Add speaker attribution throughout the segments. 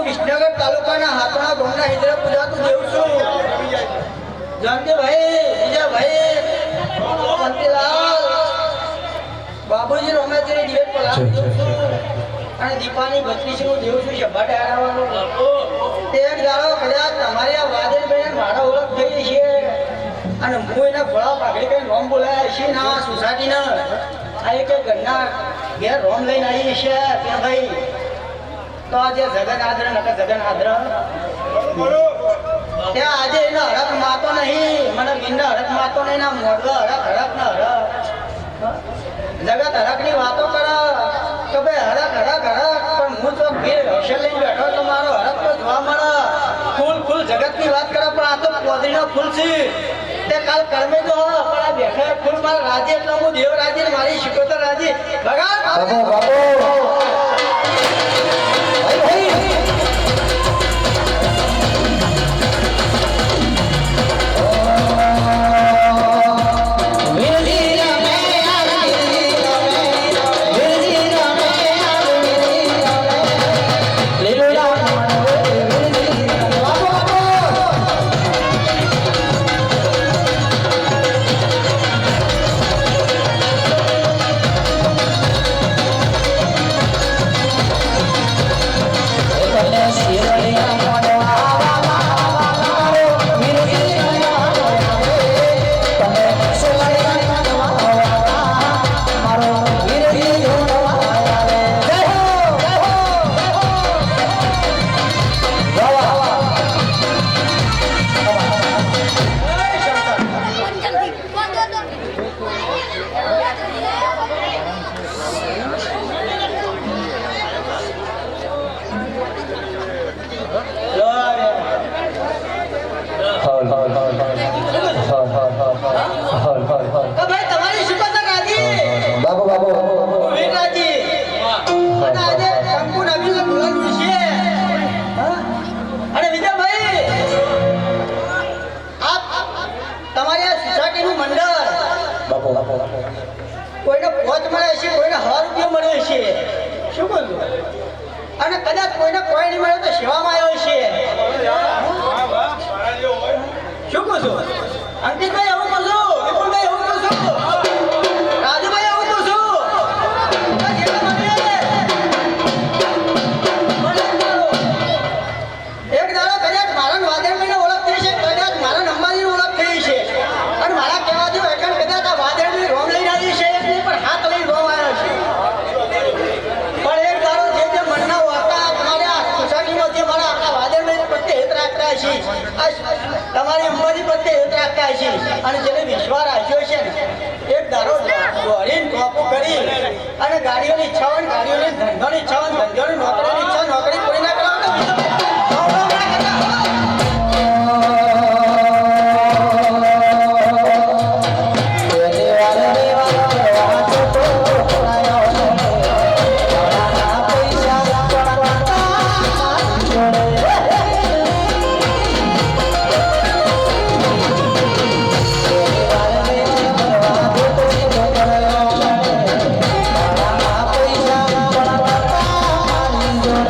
Speaker 1: વિસનગર તાલુકાના હાથણા ગોમના હિજરા પૂજાતું દેવ છું જાનજીભાઈ વિજયભાઈ પંતીલાલ બાબુજી રોમેશ્વરી દિવેટ પલાવ દેવ છું અને દીપાની બત્રીસનું દેવ છું સભા ડાયરાવાનો તે એક દાડો કદાચ તમારી આ વાદળભાઈ મારા ઓળખ થઈ છે અને હું એના ફળા પાઘડી કઈ રોમ બોલાયા છે ના સોસાયટીના આ એક ઘરના ઘેર રોમ લઈને આવી છે ત્યાં ભાઈ તો આજે જગન આદ્ર નકર જગન આદ્ર ત્યાં આજે એનો હરખ માતો નહીં મને ગીંડા હરખ માતો નહીં ના મોડવા હરખ ના હરખ જગત હરખ ની વાતો કરે કે ભાઈ હરખ પણ હું તો ભીડ હશે લઈને બેઠો તો મારો હરખ તો જોવા મળે ફૂલ જગત ની વાત કરે પણ આ તો પોદરીનો ફૂલ છે તે કાલ કર્મે તો પણ આ બેઠા ફૂલ મારા રાજી એટલે હું દેવ રાજી મારી શીખોતર રાજી ભગવાન કોઈને 5 મળે છે કોઈને 100 રૂપિયા મળે છે શું બોલું અને કદાચ કોઈને કોઈ નહીં મળે તો સેવામાં આવ્યો છે શું કહું છું અંકિતભાઈ એવું કહું છું વિપુલભાઈ એવું કહું છું રાજુભાઈ એવું કહું છું એક દાડો કદાચ મારા વાદળભાઈને ઓળખ થઈ છે કદાચ મારા નંબાની ઓળખ થઈ છે અને મારા કહેવાથી એકણ કદાચ આ વાદળની રોમ લઈને આવી છે પણ હાથ લઈને રોમ આવ્યો છે પણ એક દાડો જે મનના વાતા તમારે આ સોસાયટીમાં જે મારા આખા વાદળભાઈ પ્રત્યે હિત રાખતા છે તમારી અંબાજી પ્રત્યે હિત રાખતા છે અને જેને વિશ્વાસ રાખ્યો છે ને એક દાડો દોડીને ટોપો કરી અને ગાડીઓની ઈચ્છા હોય ગાડીઓની ધંધોની ઈચ્છા હોય ધંધોની નોકરીની ઈચ્છા નોકરી પૂરી ના કરાવો
Speaker 2: Yo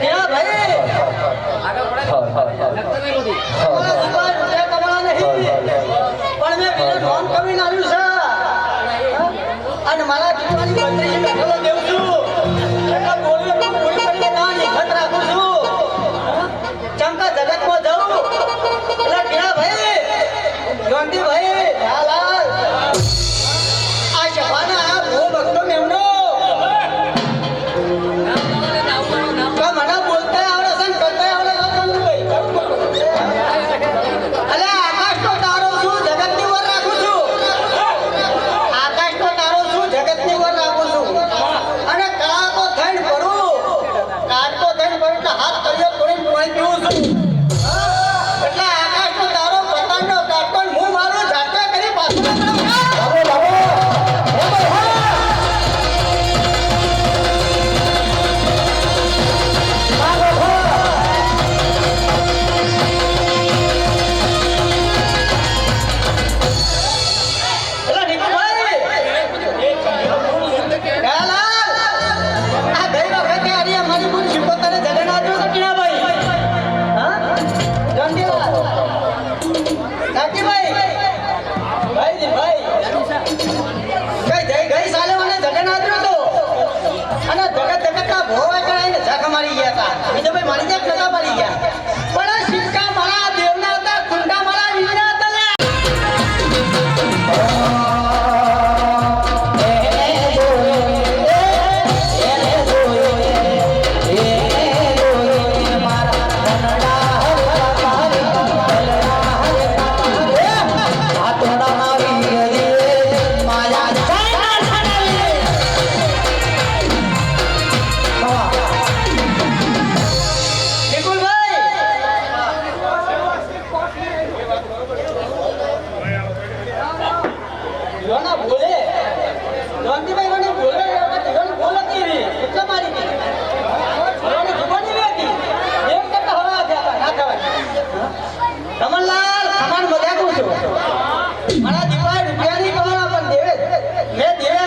Speaker 1: ત્યાં ભાઈ અમારા સિવાય રૂપિયા કમાવા નહીં. પણ મેં બીજું નોમ કમીને આવ્યું છે અને મારા દીકરાની બંદરી બેઠેલો દેવ છું. એટલે બોલ્યો તો પૂરી કરીને ના નિખત રાખું છું. ચમકા જગતમાં જાઉં એટલે ત્યાં ભાઈ જોનતીભાઈ લાલાલ આ શભાના આ બહુ ભક્તો મેમનો મને બોલતા આવડે છે ને કરતા આવડે છે જોનતીભાઈ. અલે આકાશનો તારો છું જગતની વર રાખું છું. આકાશનો તારો છું જગતની વર રાખું છું. અને કાળા તો થઈને ભરું કાઢતો થઈને ભરું એટલે હાથ કર્યો તોડીને પાણી પીવું છું. એટલે આકાશનો તારો પતંગનો કાઢતો હું મારું જાતે કરી પાછું કમલલાલ ખમાન મજાક છું. મારા દીકરા રૂપિયા નહીં કમાવા પણ દેવે મેં દેવે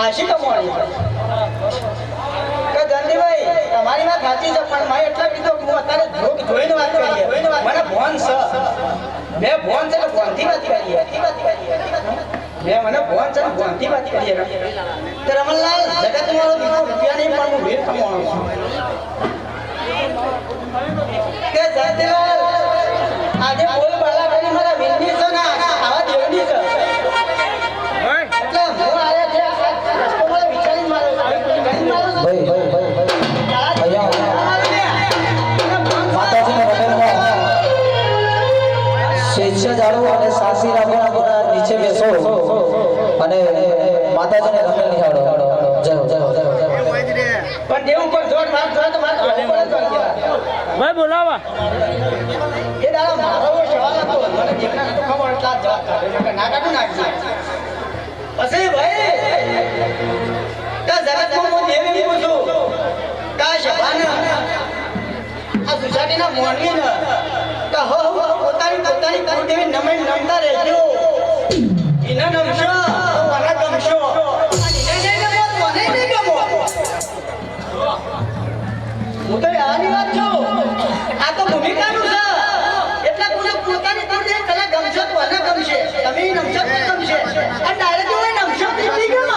Speaker 1: આશી કમાણી કે જંદીભાઈ તમારી વાત સાચી છે પણ મારે એટલા કીધું હું અત્યારે જોઈને વાત કરીએ મને ભોન છે મેં ભોન છે ને ભોનથી વાત કરીએ મેં મને ભોન છે ને ભોનથી વાત કરીએ તો રમણલાલ જગત મારો દીકરો રૂપિયા નહીં પણ હું ભેટ કમાવાનો છું કે જયદેલાલ આજે બોલ બાલા કરી મારા વિંદી છે ને આવા દેવની છે એટલે હું આયા છે રસ્તો મને વિચારી મારો ભાઈ માતાજીના મંદિરમાં શેષ જાળવો અને સાસી રાખો નીચે બેસો અને માતાજીને રમે નિહાળો જય જય પણ દેવ ઉપર જોર માર જો તો માર ભાઈ બોલાવા એ દાડા મારો સવાલ હતો મને જેટલા તો ખબર એટલા જવાબ કાઢે ના કાઢું નાખી પછી ભાઈ કા જગતમાં હું દેવી પૂછું કા શભાન આ સુસાટીના મોણવી ને કા હો પોતાની કુળદેવી નમે નમતા રહેજો ઇના નમશો મને ગમશો અને એને મને નહીં ગમો હું તો આની વાત છું આ તો ભૂમિકાનું છે એટલે કોને પોતાની કુળદેવી કલા ગમશો તો મને ગમશે તમે નમશો તો ગમશે આ ડાયરેક્ટ હોય નમશો તો નહીં ગમે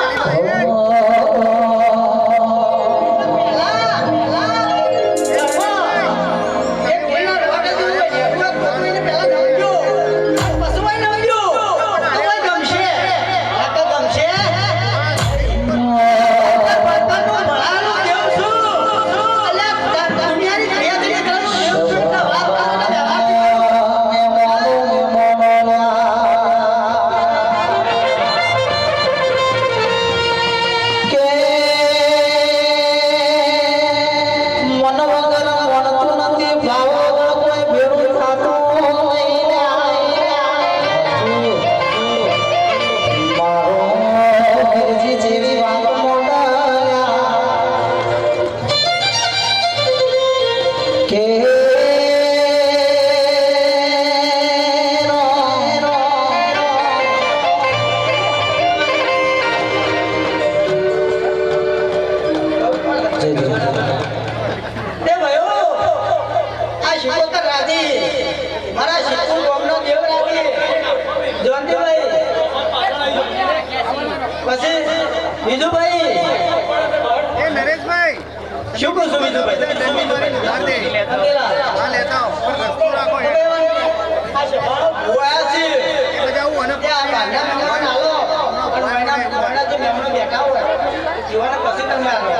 Speaker 1: વિજુભાઈ
Speaker 2: એ નરેશભાઈ
Speaker 1: શું કહું છું વિજુભાઈ
Speaker 2: લેતા આવો રસ્તો રાખો જવું અને
Speaker 1: પછી તમે આવો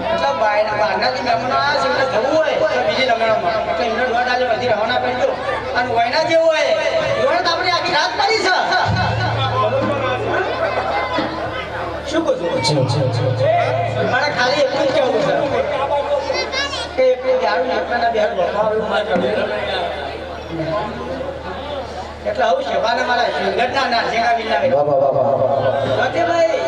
Speaker 1: એટલે બહારના જે મહેમાનો આવ્યા છે એમને જવું હોય તો બીજી લગ્નમાં એટલે એમને દોઢ આજે બધી રવાના કરી દો અને વયના જેવું હોય એમને તો આપણે આખી રાત પડી છે શું કહું છું મારે ખાલી એટલું જ કહેવું છે કે એટલું દારૂ એકના બે એટલે આવું શેવાને મારા સિંગરના ના શેકા વિના ભાઈ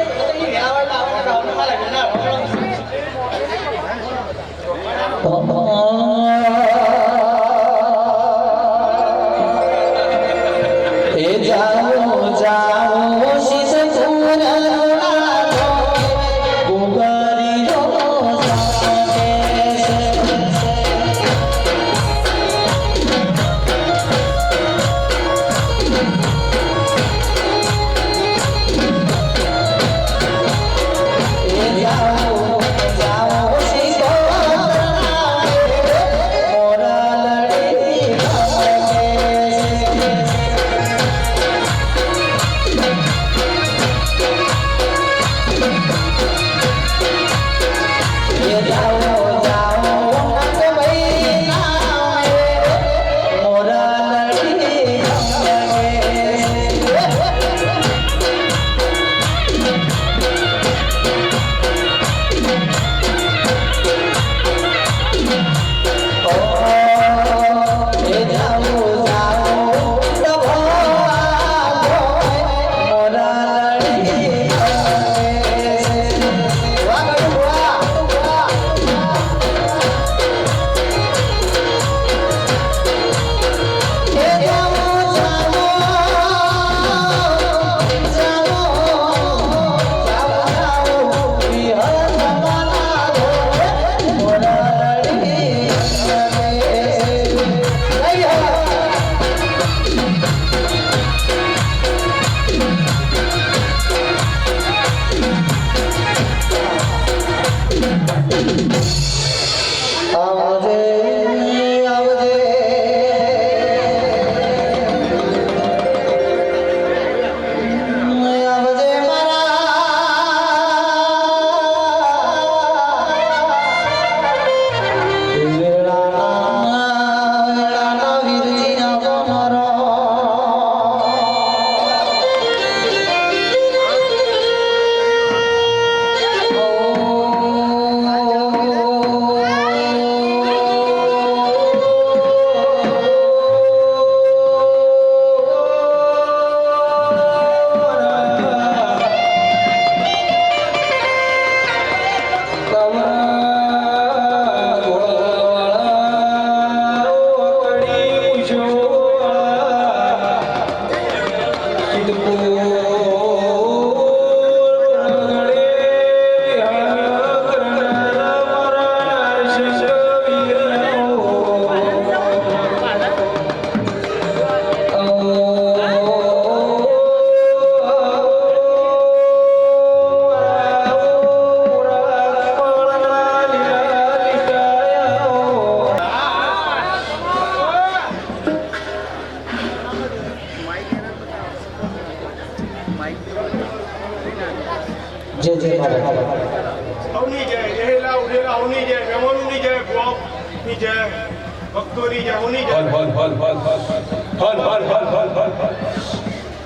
Speaker 3: જે જે
Speaker 2: અવની જય રહેલા ઉડેલા અવની જય મહેમાનોની જય ગોપની જય ભક્તોની જય અવની જય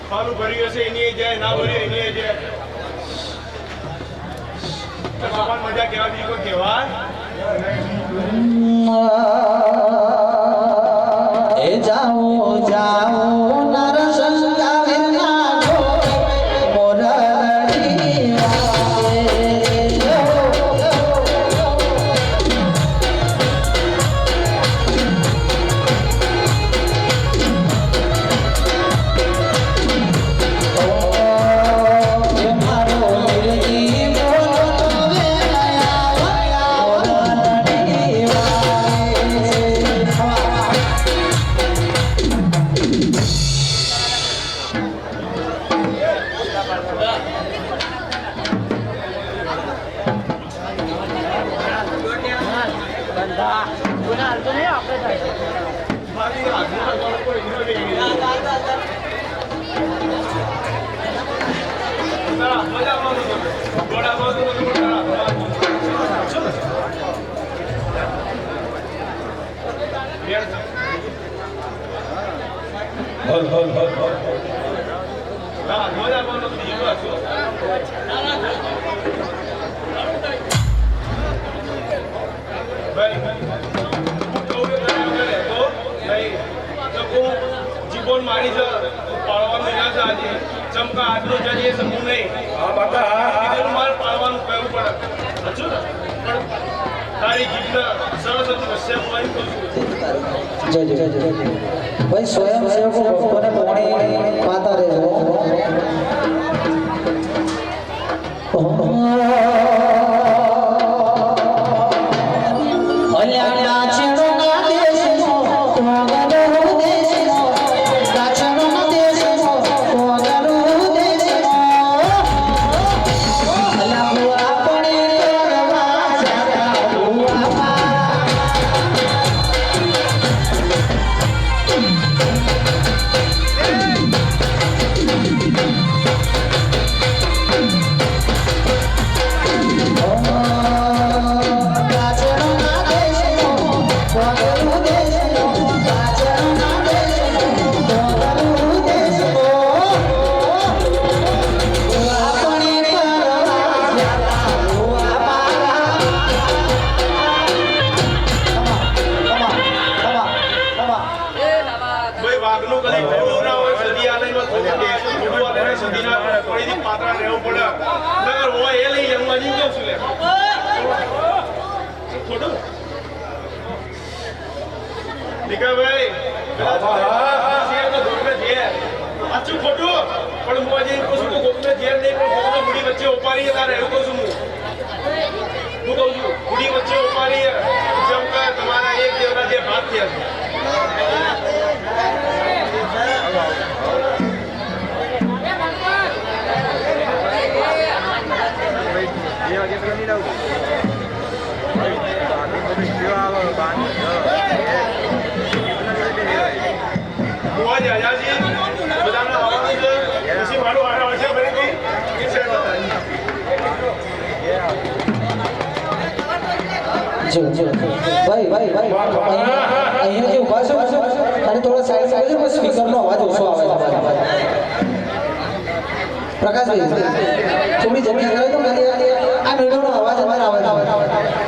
Speaker 2: સારું ભર્યું હશે એની જય ના ભર્યું એની જય ભગવાન મજા કેવા બીજું કોઈ કહેવાય
Speaker 3: એ જાઓ જાઓ નરસંગ
Speaker 2: ના મજા આવવાનો નથી બસ ભાઈ જીવન મારી છે પાડવાનું ના છે આજે ચમકા આજનો જજે સમૂહ નહીં હા બાપા કીધેલું મારે પાડવાનું કહેવું પડે સાચું ને પણ તારી જીભના સરસ હતી વસ્યા હું આવી કહું છું
Speaker 3: જય ભાઈ સ્વયંસેવકો ભક્તોને પાણી પાતા રહેજો અલ્યા છેડો ના દેશનો તોગરો દેશનો કાચનો દેશનો તોગરો દેશનો અલ્યા હુઆ પણે કરવા જાતા હુઆ
Speaker 2: ભાઈ વાઘનું કદી ભેળું ના હોય સદી આલયમાં થોડું આલે સદીના પડીથી પાતળા રહેવું પડે નગર હોય એ લઈ જવું આજે કેવું છું લે થોડું દીકાભાઈ સાચું ખોટું પણ હું આજે કહું છું કે ગોપને ઝેર નહીં પણ ગોપને બુડી વચ્ચે ઉપાડીએ તારે એવું કહું છું હું કહું છું બુડી વચ્ચે ઉપાડીએ જેમ કે તમારા એક દેવના જે ભાત થયા છે હું આજે આજાજી બધાને આવવાનું છે પછી મારું આયા વર્ષે ફરીથી એ છે
Speaker 3: ભાઈ અહીંયા જે ઉભા છો અને થોડા સાઈડ સાઈડ છે સ્પીકરનો અવાજ ઓછો આવે છે પ્રકાશભાઈ થોડી જમીન કરે તો મારી આ મેળવનો અવાજ અમારે આવે છે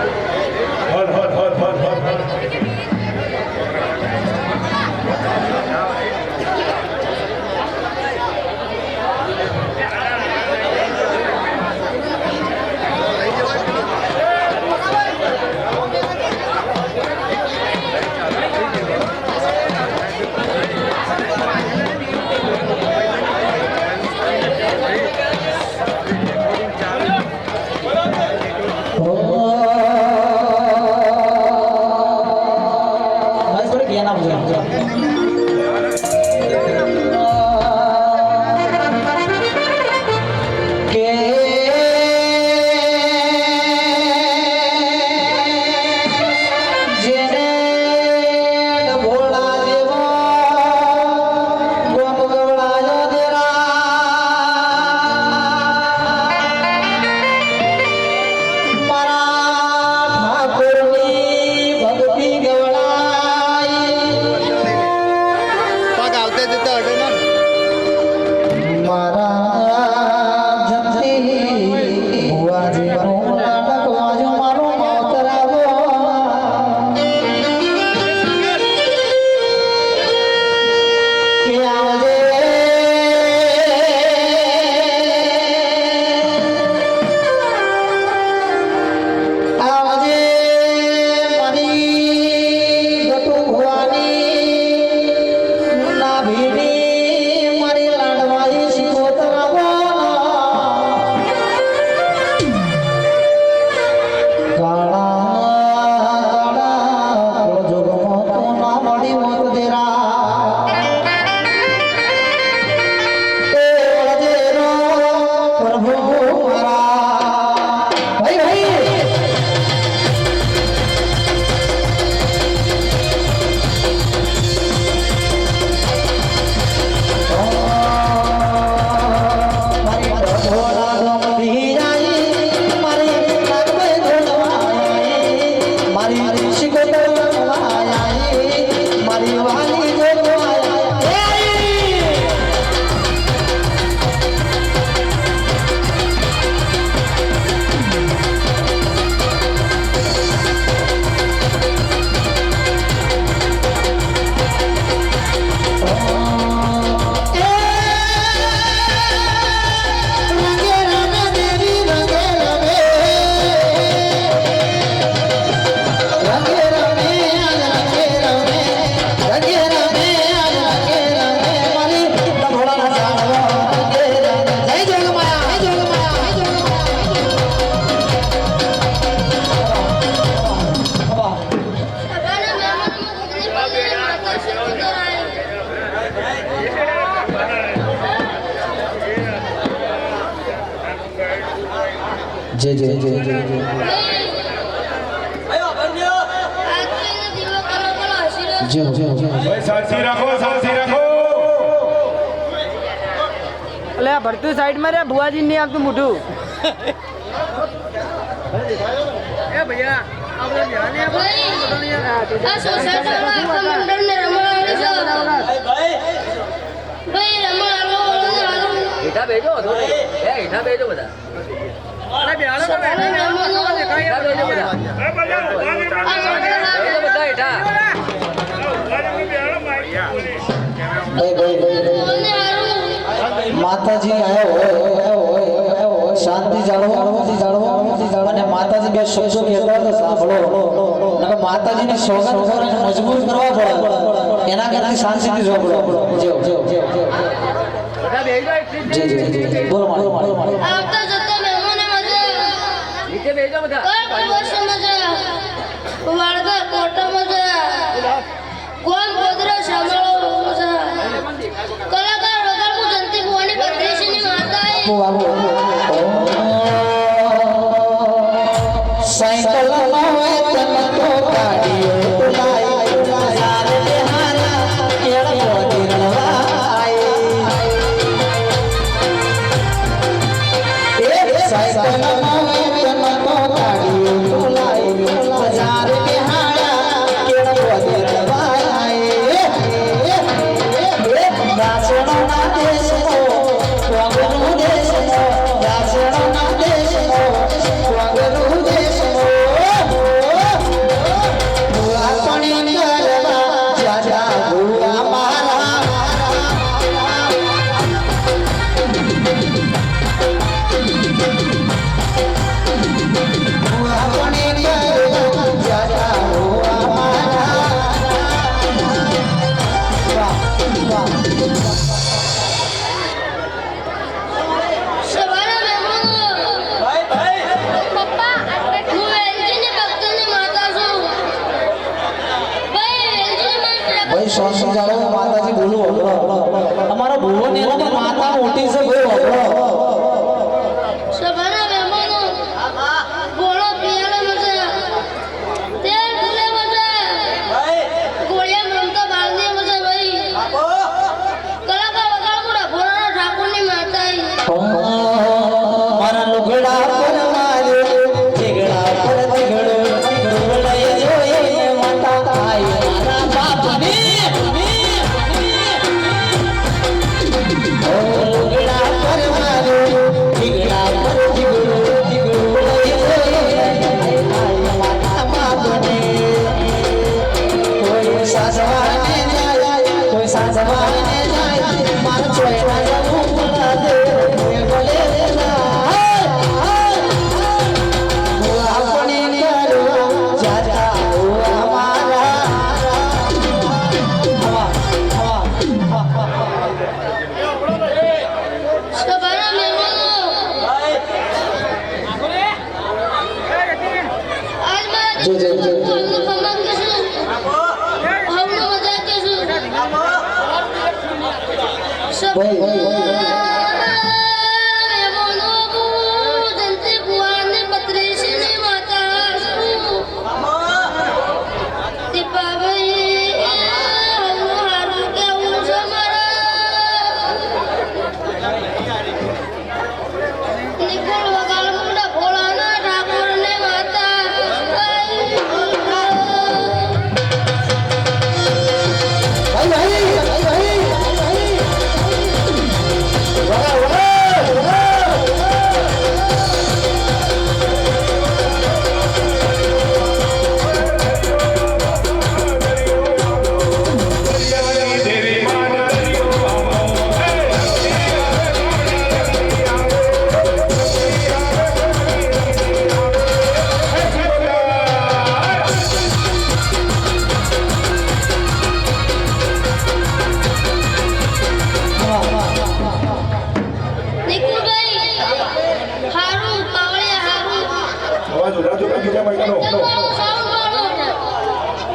Speaker 3: Oh જે જે જે જે
Speaker 1: અયો બન્યો
Speaker 3: જે જે જે
Speaker 2: ભાઈ શાંતિ રાખો, શાંતિ રાખો.
Speaker 4: એટલે આ ભરતું સાઈડ માં રે ભુવાજી નહીં આપતું મોઢું એ ભૈયા આપણે ધ્યાન નહીં આપો.
Speaker 5: આ સોસાયટીમાં આખા મંડળને રમાડે છે.
Speaker 1: ભાઈ
Speaker 5: ભાઈ રમાડો
Speaker 4: હેઠા બેજો હેઠા બેજો બધા અરે બેહાડો તો બેઠા ને આમ તો દેખાય બેજો બધા
Speaker 2: એ બધા ઉભા રહી
Speaker 4: બેજો બધા હેઠા
Speaker 3: માતાજી આવ્યો શાંતિ જાળવો અને માતાજી બે શબ્દો કહેતા તો સાંભળો નકર માતાજીને સોગંદ કરીને મજબૂર કરવા પડે એના કરતા શાંતિથી જોડો
Speaker 4: બધા બેજો
Speaker 3: જી બોલો મારો
Speaker 5: આવતા જતા મહેમાને મજા
Speaker 4: નીચે બેજો બધા
Speaker 5: કર વર્ષ મજા વાળગા કોટા મજા કોમ ગોદરા સાંભળો મજા કલાકાર વગર જંતી ભુવાની બત્રીસની માતાએ
Speaker 3: સાયકલ
Speaker 5: સવારે મહેમાનો
Speaker 1: ભાઈ
Speaker 5: પપ્પા હું વેલજીની ભક્તોની માતા છું ભાઈ વેલજીની માતા
Speaker 3: ભાઈ શાંતિ જાળવો માતાજી બોલું અમારા ભુવન એના માતા મોટી છે ભાઈ
Speaker 5: સવારે મહેમાનો ગોળો પિયાલો મજા તેલ ફૂલે મજા
Speaker 1: ભાઈ
Speaker 5: ગોળિયા રમતા બાળની મજા ભાઈ
Speaker 1: આપો
Speaker 5: કલાકાર વગાડ પૂરા ભોળાના ઠાકોરની માતા
Speaker 3: મારા લુગડા પર મારે ઝીગડા પર ઝીગડો ઢોલય જોઈએ માતા આય મારા બાપની ઓ લુગડા પર મારે ઝીગડા પર ઝીગડો ઢોલય જોઈએ માતા બાપની કોઈ સાસવાને જાય કોઈ સાસવાને જાય મારા ચોયડા જવું પડા દે બોલે
Speaker 5: સવારે મહેમાનો
Speaker 1: ભાઈ
Speaker 5: આજ મારા
Speaker 3: જે, જે, જે.
Speaker 5: હમનું ખમણ કશું
Speaker 1: આપો
Speaker 5: હમનું મજા કશું
Speaker 1: આપો
Speaker 5: મહેમાનો જંતી ભુવાની બત્રીસની માતા છું દીપાભાઈ હમનું હારું કેવું છે મારા નિકોલ વગાડ મુંડા ભોળાના ઠાકોરને માતા
Speaker 2: દેવી માના
Speaker 5: નિકુલભાઈ હારું પાવળિયા હારું
Speaker 2: અવાજ ઉડાજો કે બીજા ભાઈ નો
Speaker 5: તમારું સાઉન્ડ વાળો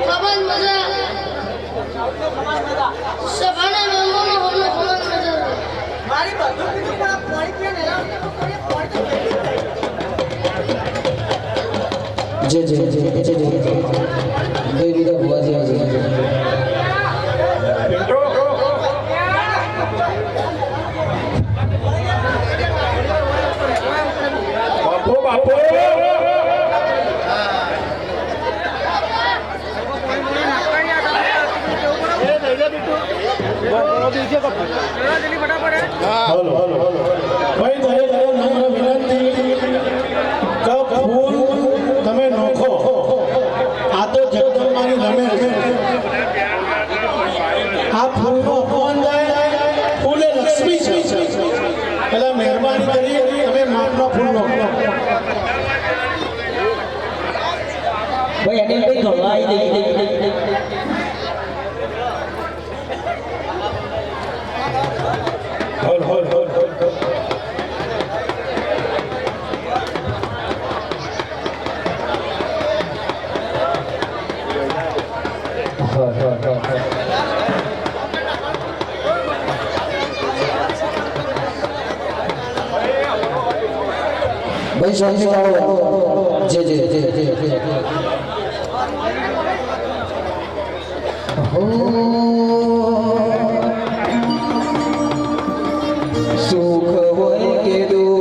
Speaker 5: ખબર મજા સભાના મહેમાનો હમનો ખબર મજા
Speaker 1: મારી બધું કીધું પણ આ પાણી પીને એના પાણી
Speaker 3: જે બે બીજા ભુવાજી આવે છે
Speaker 2: પિન્ટો બાપો
Speaker 6: હલો ભાઈ તારે નમ્ર વિનંતી કે ફૂલ તમે નોખો આ તો જગદંબાની રમે છે આ ફૂલનો અપમાન જાય ફૂલ એ લક્ષ્મી છે એટલે મહેરબાની કરી અમે માપનો ફૂલ નોખો
Speaker 3: ભાઈ એને કઈ ગવાઈ દે
Speaker 2: હોલ
Speaker 3: ભાઈ શાંતિ જાળવો જે સુખ હોય કે ભાઈ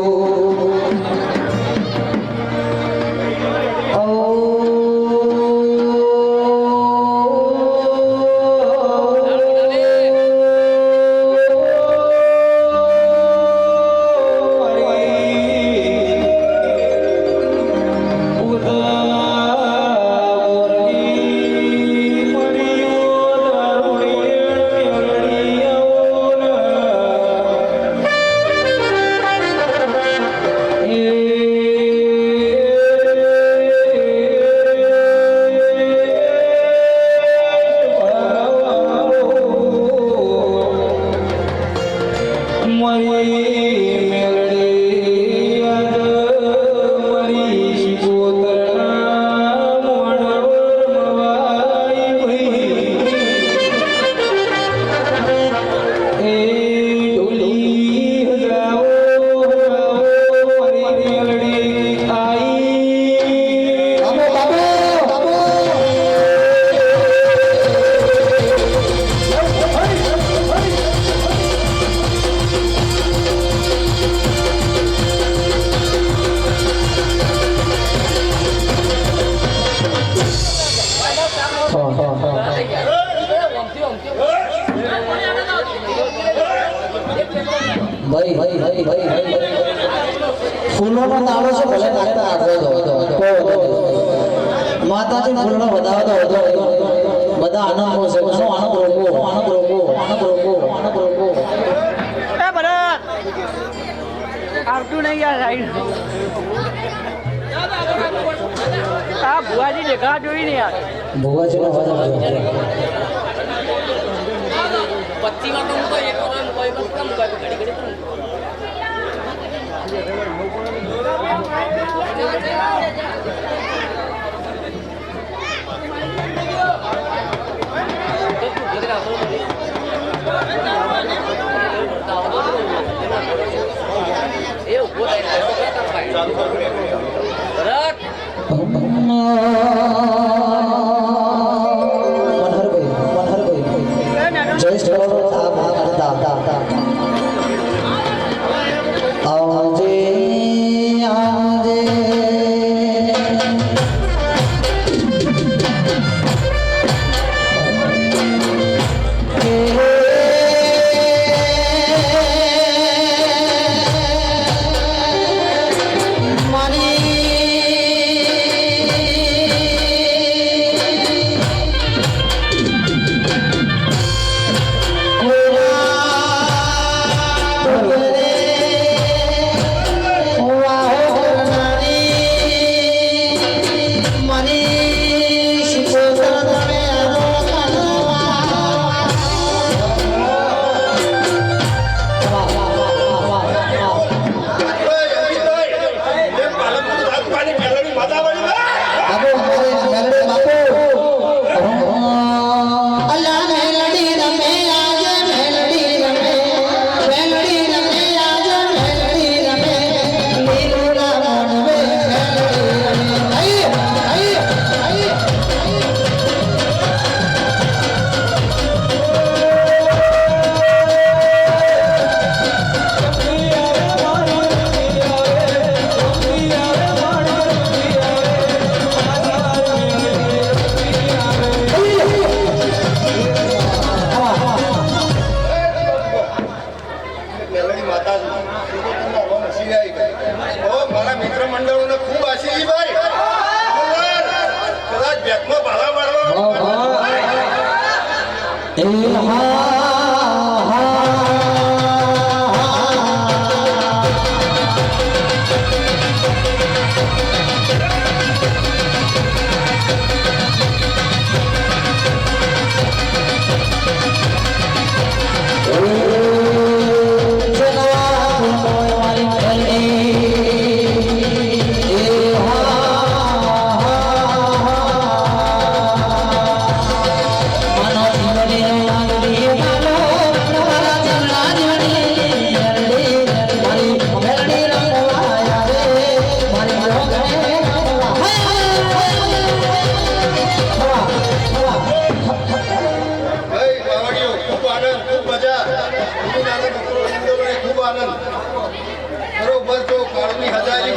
Speaker 3: ફૂલોનો તાળો છે ભલે નાખતા નાખો માતાજી ફૂલનો વધાવો તો બધા આનંદ મળશે શું આનંદ રોકો
Speaker 4: એ ભરત આવતું નહીં યાર સાઈડ આ ભુવાજી દેખા જોઈ ને યાર
Speaker 3: ભુવાજીનો અવાજ આવતો
Speaker 4: પચ્ચીમાં તો મૂકો એક વાર મૂકો એક વાર મૂકો ઘડી ઘડી એ ઉભો થાય ભરત
Speaker 3: મનહરભાઈ જય શ્રી રામ.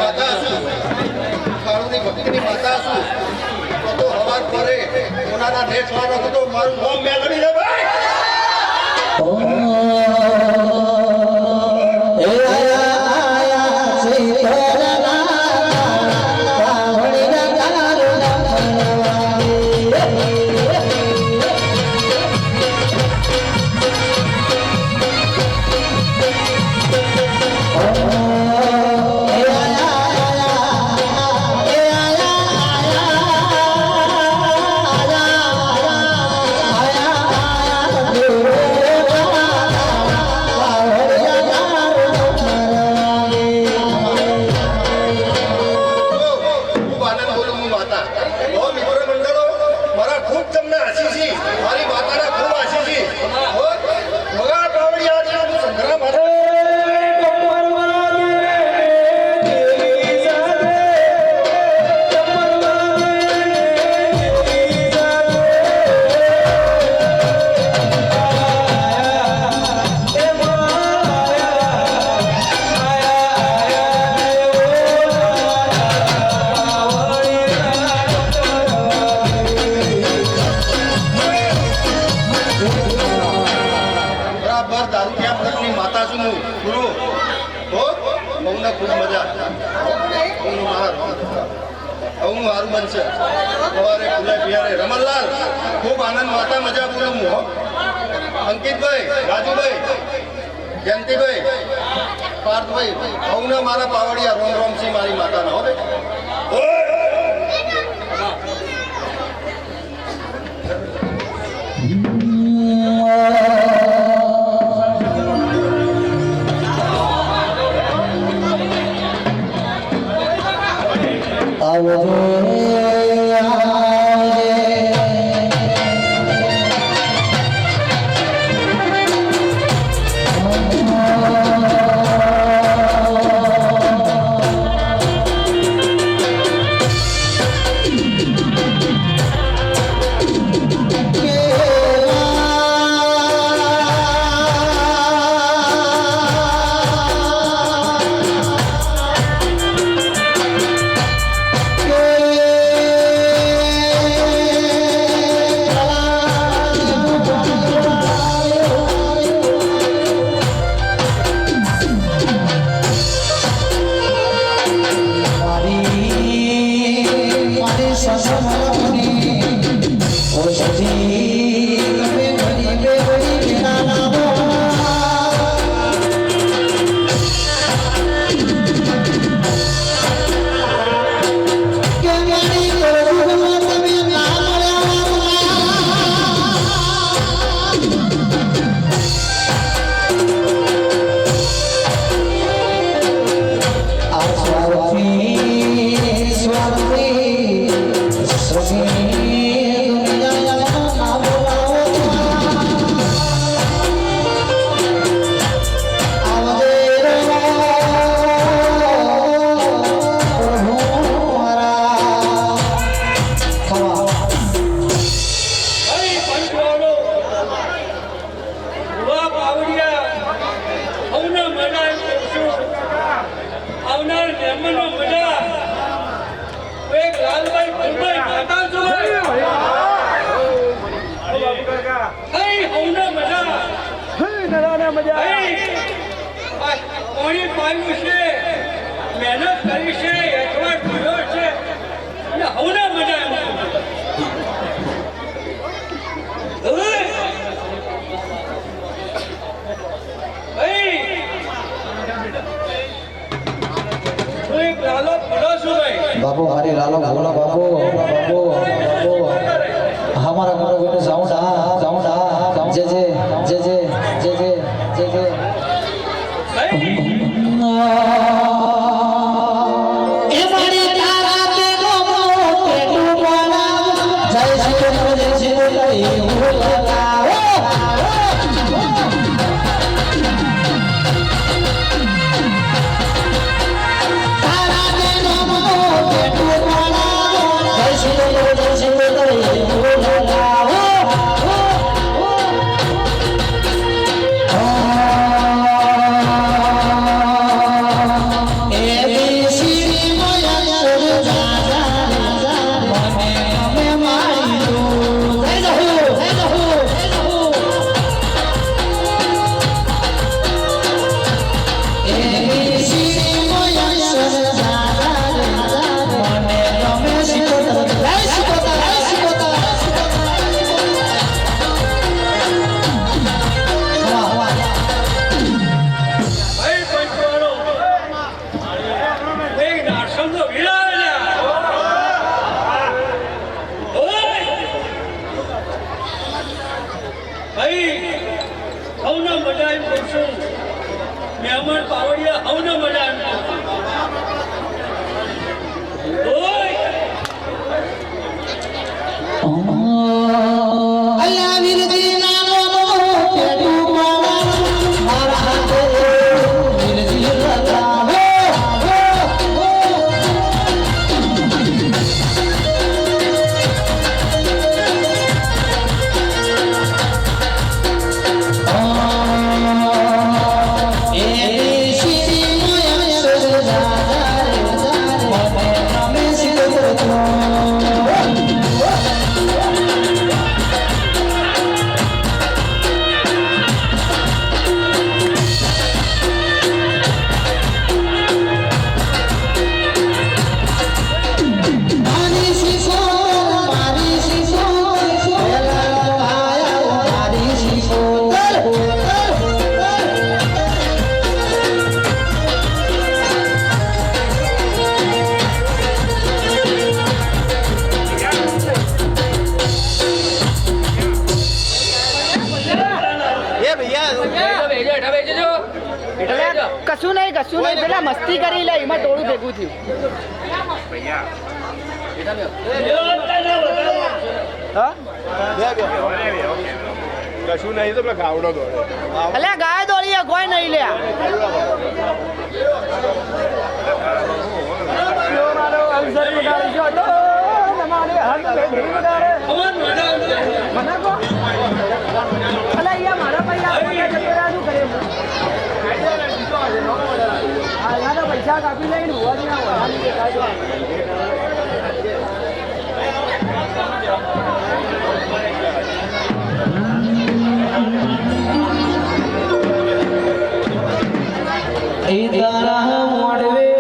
Speaker 7: માતા છું કાળુની ભક્તિની માતા છું તો હવાર પડે કોનાના દેશ વાળો તો મારું નામ મેલડી રે ભાઈ
Speaker 3: એ આયા સીતોલા કાવડી
Speaker 7: ખૂબ આનંદ બોલું હું માતા હો મિત્ર મંડળો મારા ખૂબ તમને આશીષી મારી માતાના ખૂબ આશીષી હો વગા પાવડી આજે હું સંગ્રામ હતો બરાબર દારૂ ક્યાં પ્રકની માતા છું હું ગુરુ હો બહુને ખૂબ મજા બહુનું હાર બહુનું હારું બનશે સવારે ફૂલે બિહારે રમણલાલ ખૂબ આનંદ માતા મજા બોલું હું હો અંકિતભાઈ રાજુભાઈ જયંતિભાઈ પાર્થભાઈ બહુને મારા પાવડિયા રોમ રોમસિંહ મારી માતાના હો ભાઈ
Speaker 4: મહેનત કરી છે એકવાર જોયો છે અને હવને મજા
Speaker 3: बाबू हमारे लालो भोला बाबू बाबू बाबू हमारा घर में साउंड जय जय जय जय जय जय जय जय ए मारी तारा के गोमो के डूबाना जय श्री भोला Oh
Speaker 2: આવજો મજા એમ ઓય
Speaker 3: અલ્યા વીરજી નાનો પેટું મારા હાથે વીરજી લગાવે
Speaker 4: કશું નહીં પેલા મસ્તી કરી લે એમાં ટોળું ભેગું થયું હા
Speaker 2: કશું નહીં તો પેલા ગાવડો દોડે
Speaker 4: અલ્યા ગાય દોડીએ કોઈ નહીં લે પૈસા કાપી લઈને
Speaker 3: તારા મોડવે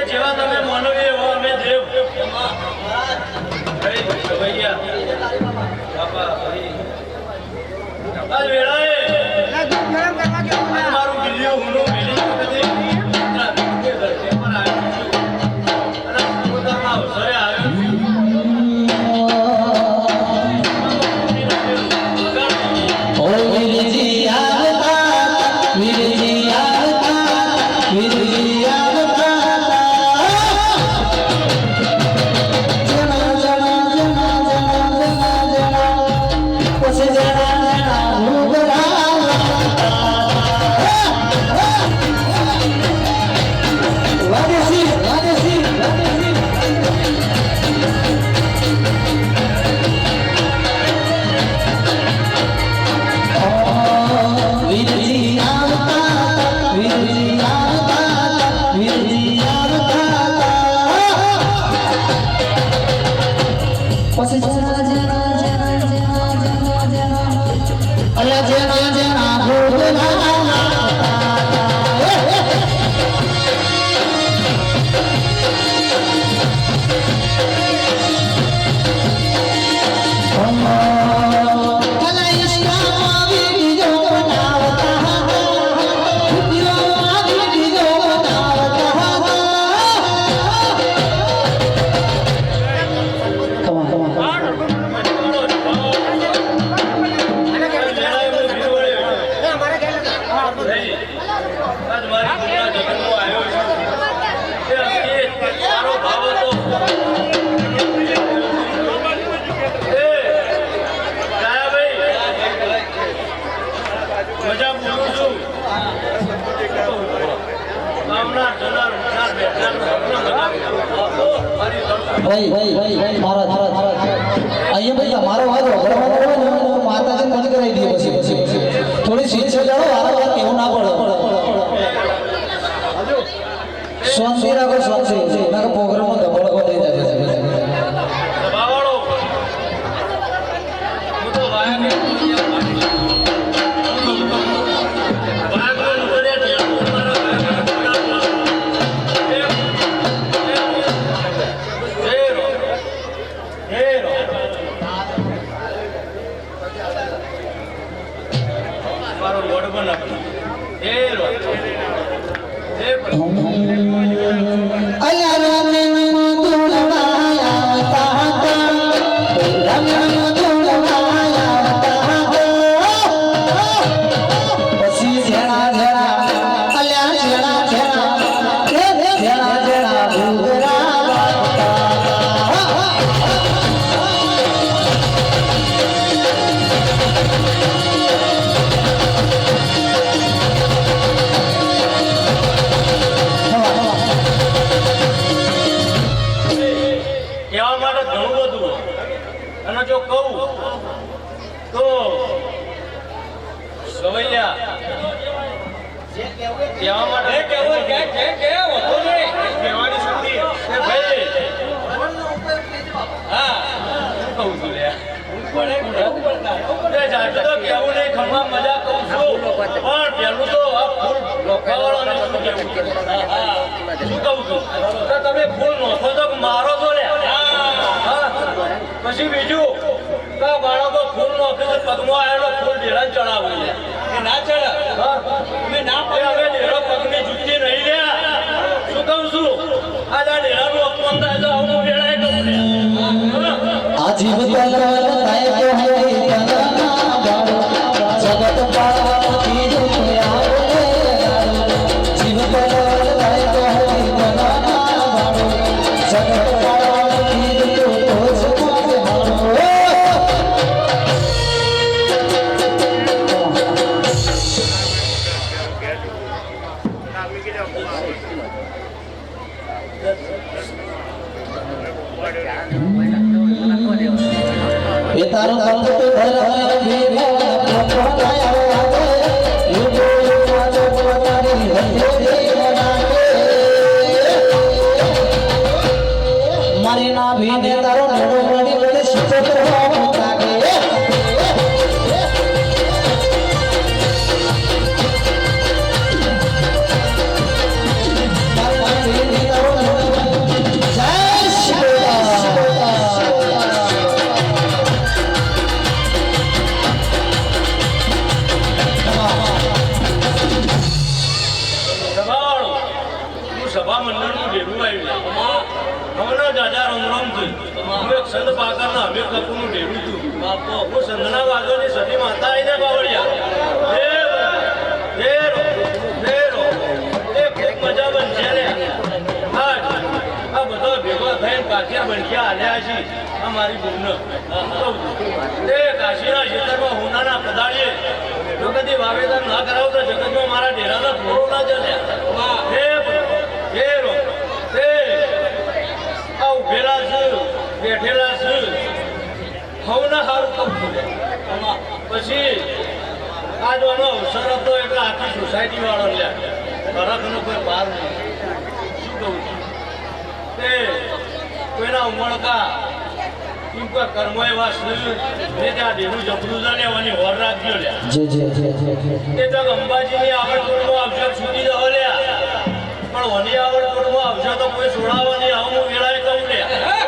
Speaker 2: જેવા તમે માનો એવા અમે દેવ મારું ગિલ્લીઓ હુનો અવસરે
Speaker 3: આવ્યો અલા જેના જેના ભૂતલા ભાઈ મારા અહીંયા ભાઈ મારો વારો ઘરવાનો હોય ને તો માતાજીને બંધ કરાવી દઈએ પછી થોડી સીટ સજાડો વારંવાર કેવું ના પડે શાંતિ રાખો શાંતિ નાખો પ્રોગ્રામમાં ધબળકો થઈ જાય
Speaker 2: પછી બીજું બાળકો ફૂલ નો પગમાં આવેલો ફૂલ ઢેરા ચડાવો ના ચડે ના હવે ઢેરો પગની જુઠ્ઠી નહીં રહ્યા શું કહું છું આજે આ ઢેરાનું અપમાન થાય તો હું વેળાએ કહું
Speaker 3: આ જીવ થાય કે જગત પાર્વતી જીવ એ તારું ભક્ત મારી ના ભીને તારો નડો મળી બને શીખો
Speaker 2: સભા મંડળનું ભેગું આવ્યું હમણાં દાદા રમ છું હું એક સંત પાકરના અમીર કપૂરનું ભેગું છું હું સંતના વાદળની સતી માતા આવીને બાવળિયા એ ખૂબ મજા બનશે ને આ બધા ભેગા થઈને કાશીયા બનક્યા હાલ્યા છે આ મારી બહેનો એ કાશીના ખેતરમાં હોનાના પધારીએ જો કદી વાવેતર ના કરાવ તો જગતમાં મારા ડેરાના થોડો ના જલ્યા ઉભેલા છે બેઠેલા છે હવના સારું કમ પછી આ જોવાનો અવસર હતો એટલે આખી સોસાયટી વાળો લ્યા ઘરકનો કોઈ પાર નહીં શું કહું છું તે કોઈના ઉમળકા એમ કોઈ કર્મો એવા છે ને ત્યાં દેવું જબરું છે ને એવાની હોર રાખજો લ્યા એ તો અંબાજીની આવડકોટમાં આવશે છૂટી જવા લ્યા પણ વની આવડકોટમાં આવશે તો કોઈ છોડાવવાની આવું હું વેળાએ કહું લ્યા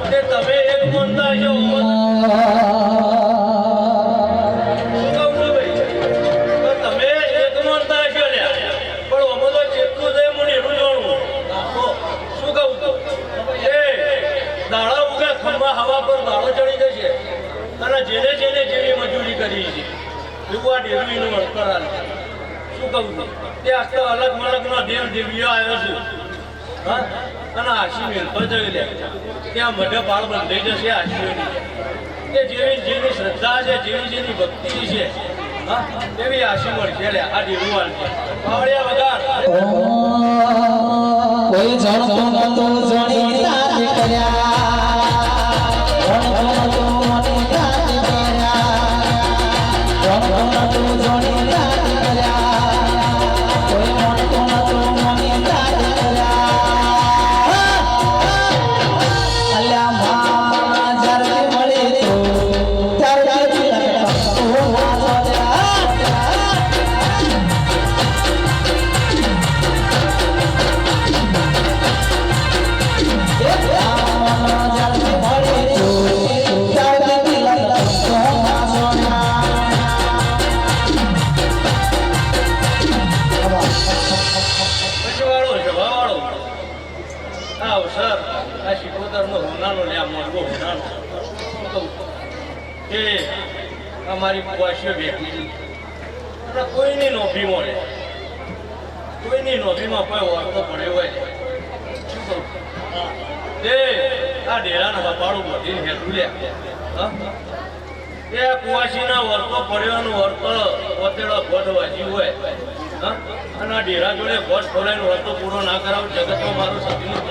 Speaker 2: તે તમે એક બોલતા છો હવા પર દાડો ચડી જશે અને જેને જેને જેવી મજૂરી કરી છે એવું આ ડેરીનું વળતર શું કહું તે આસ્તે અલગ મલગનો દેવ દેવીઓ આવ્યો છે હા અને આશી મેલતો જઈ લે ત્યાં મઢે પાળ બંધાઈ જશે આશીઓની કે જેવી જેની શ્રદ્ધા છે જેવી જેની ભક્તિ છે હા એવી આશી મળશે લે આ ડેરું વાળશે પાવડિયા વગાર
Speaker 3: કોઈ જાણતો નતો જાણી તાજ કર્યા
Speaker 2: અમારી કુવાસીઓ બેઠી કોઈની નોકરી મળે કોઈની નોકરીમાં કોઈ વર્તો પડ્યો હોય શું કહું તે આ ડેરાના હપાળું બધીને હેઠું લે તે કુવાસીના વર્તો પડ્યોનું વર્ત વતેડો ગોઠ વાંચ્યું હોય અને આ ડેરા જોડે ગોઠ ખોલાઈને વર્તો પૂરો ના કરાવું જગતમાં મારું સતીનું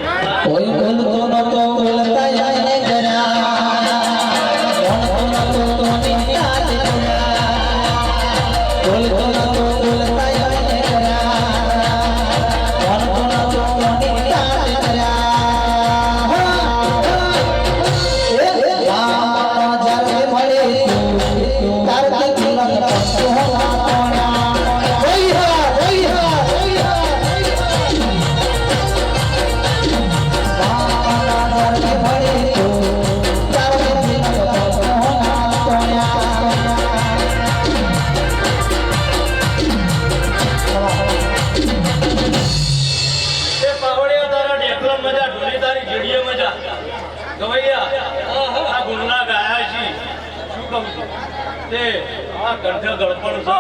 Speaker 3: કોઈ બોલતો નતો બોલતા યાને જરા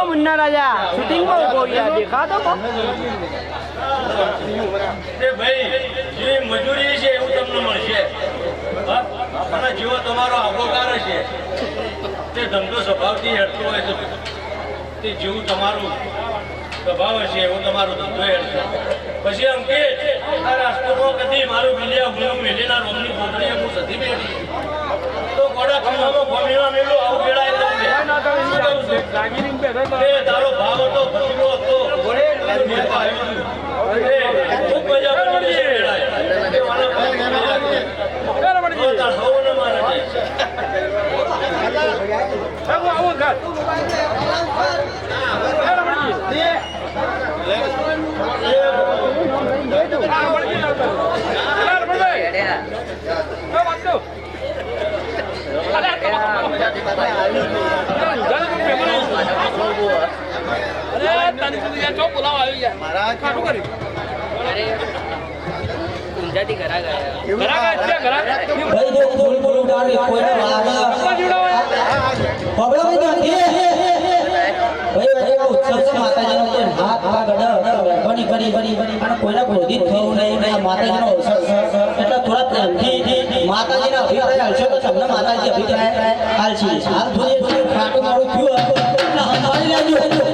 Speaker 4: मुन्ना राजा शूटिंग को देखा तो
Speaker 2: ભાઈ જે મજૂરી છે એવું તમને મળશે અને જેવો તમારો આગોકાર છે તે ધંધો સ્વભાવથી હેઠતો હોય તો તે જેવું તમારું સ્વભાવ હશે એવું તમારો ધંધો હેઠશે પછી અંકિત આ રાજકોટમાં કદી મારું મિલ્યા હું મેલીના રોમની પોતરી હું સધી બેઠી તો ગોડા ખંભામાં ભમીમાં મેલું આવું વેળાય તારો ભાવ હતો ભૂલો હતો ખૂબ મજા પડી
Speaker 3: ભાઈ જો બોલ બોલ ઉડાડે કોઈને વાગા ખબર નથી ભાઈ ઉત્સવ છે માતાજીનો કોઈ હાથ ભાગ બની અને કોઈને ક્રોધિત થવું નહીં માતાજીનો અવસર એટલે થોડા પ્રેમથી માતાજીના અભિપ્રાય હાલશો તો તમને માતાજી અભિપ્રાય હાલશે હાલ થોડી ખાટું મારું થયું સંભાળી લેજો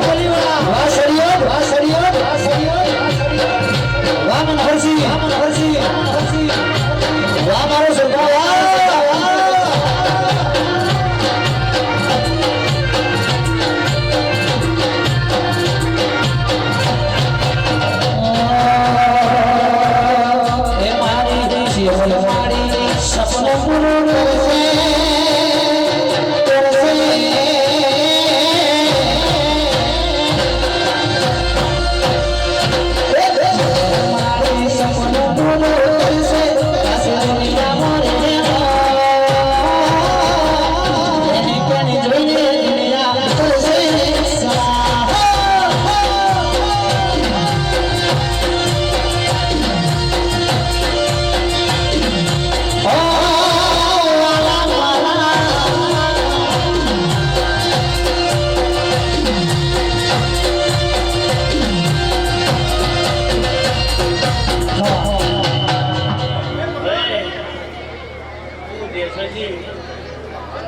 Speaker 3: બોલીવાળા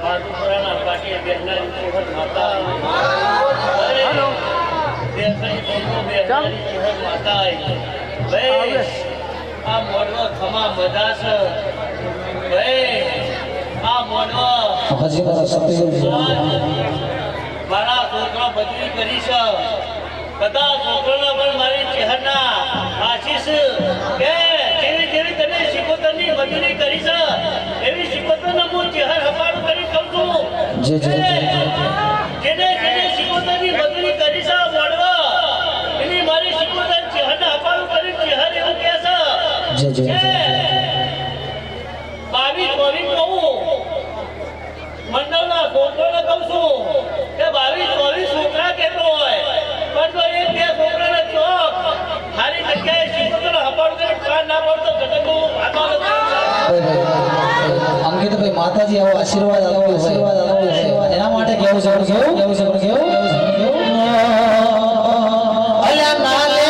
Speaker 8: રાજપુરાના પાટીએ બેહનારી ચેહર માતા હેલો દેસાઈ બોલો બેહનારી ચેહર માતા ભાઈ આ મોડવો ખમા મજા છે ભાઈ આ મોડવો
Speaker 3: હજી મારા સત્ય
Speaker 8: મારા છોકરા બદલી કરી છે બધા છોકરાના પણ મારી ચહેરના આશીષ કે જેવી જેવી તમે શિકોતરની મજૂરી કરી છે એવી શિકોતરને હું ચહેર હપાડું કરી કહું છું જેને જેને શિકોતરની મજૂરી કરી છે મોડવા એની મારી શિકોતર ચહેરને હપાડું કરી ચહેર એવું કહે છે બાવીસ કહું મંડળના છોકરાને કહું છું કે 22-24 છોકરા કેતો હોય પણ જો એક બે છોકરાને ચોક ખાલી જગ્યાએ શીખોતરને હપાડું કરી કાન ના પડતો જગતનું ભાગવત
Speaker 3: અંકિતભાઈ માતાજી આવો આશીર્વાદ આપ્યો છે એના માટે કેવું છે અલ્યા નાલે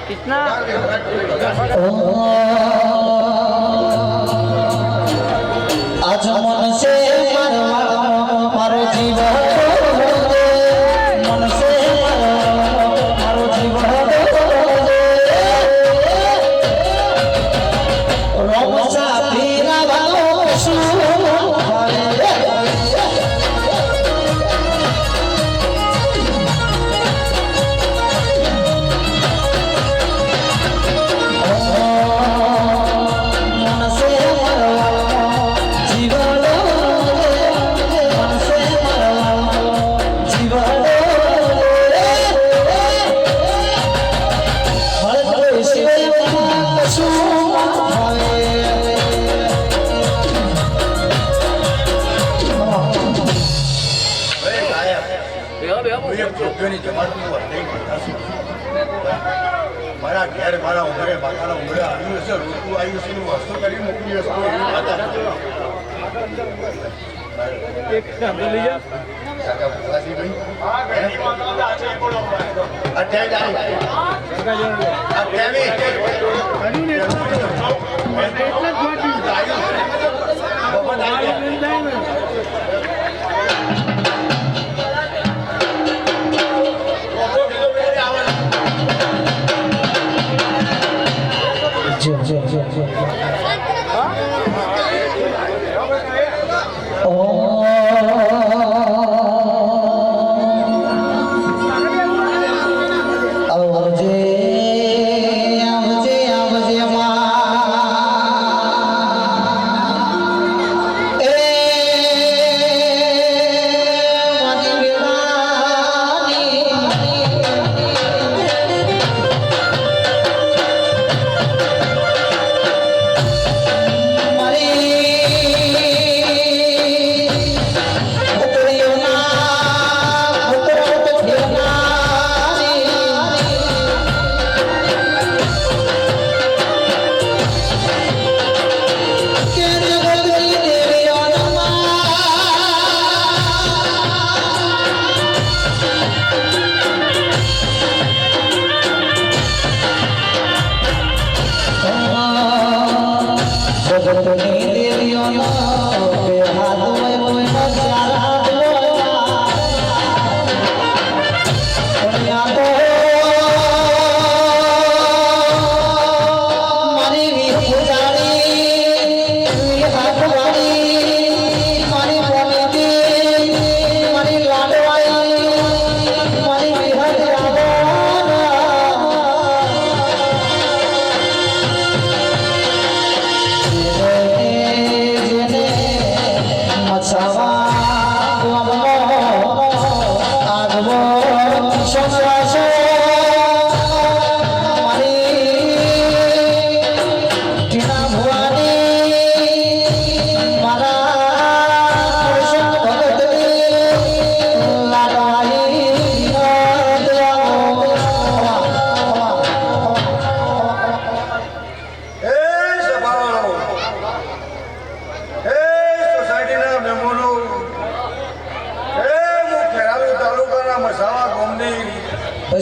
Speaker 3: આજ મનસે મારો જીવ મનસે મારો જીવ રોમસા પીરાવાનો શું મનસે જીવડો મનસે જીવડો હળદો શિવમાં કશું
Speaker 7: મારા ઘેર મારા ઉમરે બાકાના ઉમરે આવ્યું હશે ઋતુ આવ્યું છે એનું વસ્તુ કરી મોકલી હશે એવી વાત હતી. કાકા ભુવાજીભાઈ, આ ટેગ આવી. આ ટેવી. બફત આવી ગયા.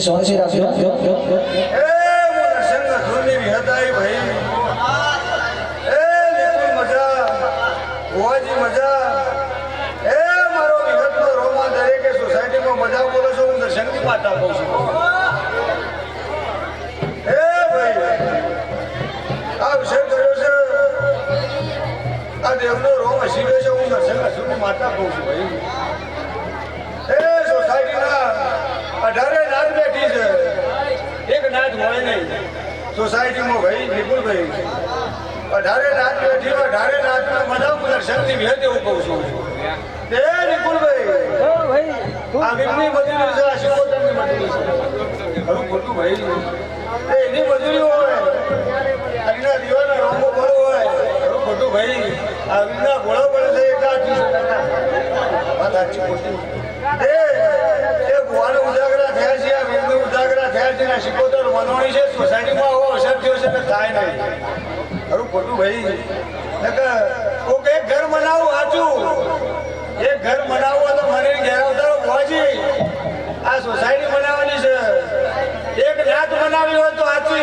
Speaker 3: સોનસી રાખજો
Speaker 7: મજા બોલો છો હું દર્શનની વાત આપું છું. આ વિષય કર્યો છે આ દેવનો રોમ હસી ગયો છે હું દર્શન હસુની માતા કહું છું ભાઈ. એ સોસાયટીના 18 નાત બેઠી છે એક નાત હોય નહીં સોસાયટીમાં ભાઈ નિપુલભાઈ 18 નાત બેઠી 18 નાતના બધા હું દર્શનની ભેદ એવું કહું છું. એ નિપુલભાઈ આ વીમની મજૂરી છે આ શિકોતરની મજૂરી છે ખરું ખોટું ભાઈ એ એની મજૂરી હોય એના દીવાના રોમો ભરો હોય ખરું ખોટું ભાઈ આ વીમના ઘોડો પડે છે એક આઠી વાત સાચી ખોટી એ ભુવાને ઉજાગરા થયા છે આ વીમને ઉજાગરા થયા છે આ શિકોતર મનોણી છે સોસાયટીમાં આવો અસર થયો છે કે થાય નહીં ખરું ખોટું ભાઈ કોક એક ઘર બનાવું સાચું એક ઘર બનાવવું તો મને ઘેર અવતારો ભુવાજી આ સોસાયટી બનાવવાની છે એક નાત બનાવી હોય તો સાચી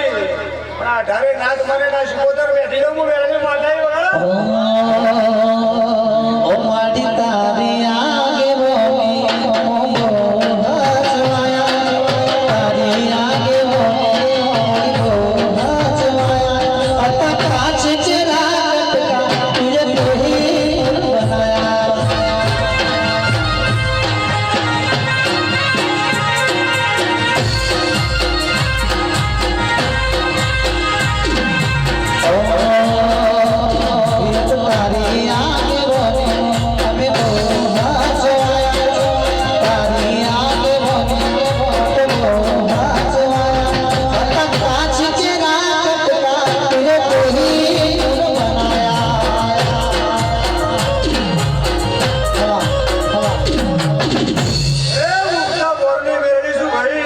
Speaker 6: અઢારે નાથ મને ના શિકોતર બેઠી રહું વેળાની માતાએ વાળા
Speaker 3: ઓ માડી તારી આગે બોલી તારી આગે બોલી અતા કાચ ચરા તુજે તોહી બનાયા તારી આગે બોલી અમે બોલા જોયા તારી આગે બોલી તો બોલા જોયા અતા કાચ ચરા તુજે તોહી બનાયા
Speaker 6: એ મુક્તા બોરની વેડી છું ભાઈ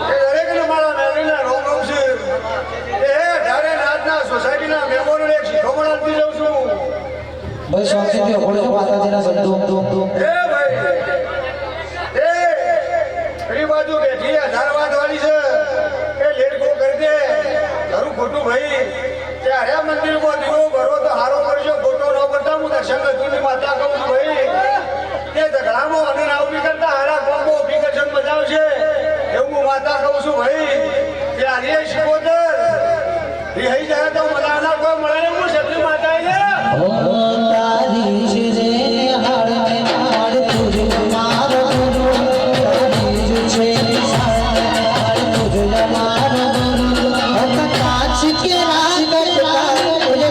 Speaker 6: એ દરેકને મારા મેલીના રોમ રોમ છે એ અઢારે નાથના સોસાયટીના મેમ્બરોને એક શિખામણ આપી જાઉં છું
Speaker 3: ભાઈ શાંતિથી હોળજો માતાજીના શબ્દો
Speaker 6: એ ભાઈ એ પેલી બાજુ બેઠી અઢારવાદ વાળી છે એ લેડકો કરી દે તારું ખોટું ભાઈ ત્યારે મંદિરમાં દીવો ભરો તો હારો કરજો ખોટો ન કરતા હું દર્શન ગતુની માતા કહું છું ભાઈ તે ઝઘડામાં અને ના ઉભી કરતા હારા કોમ્બો ઉભી કરશે ને મજાવશે એવું હું માતા કહું છું ભાઈ ત્યારે શિકોતર રિહાઈ જાય તો મલાના કોઈ મળે હું છત્રી માતા છે
Speaker 3: ઓ તારી છે હાડ મે હાડ તુજે મારો ગુરુ તારી છે હાડ તુજે મારો ગુરુ અતા કાચ કે રાત તુજે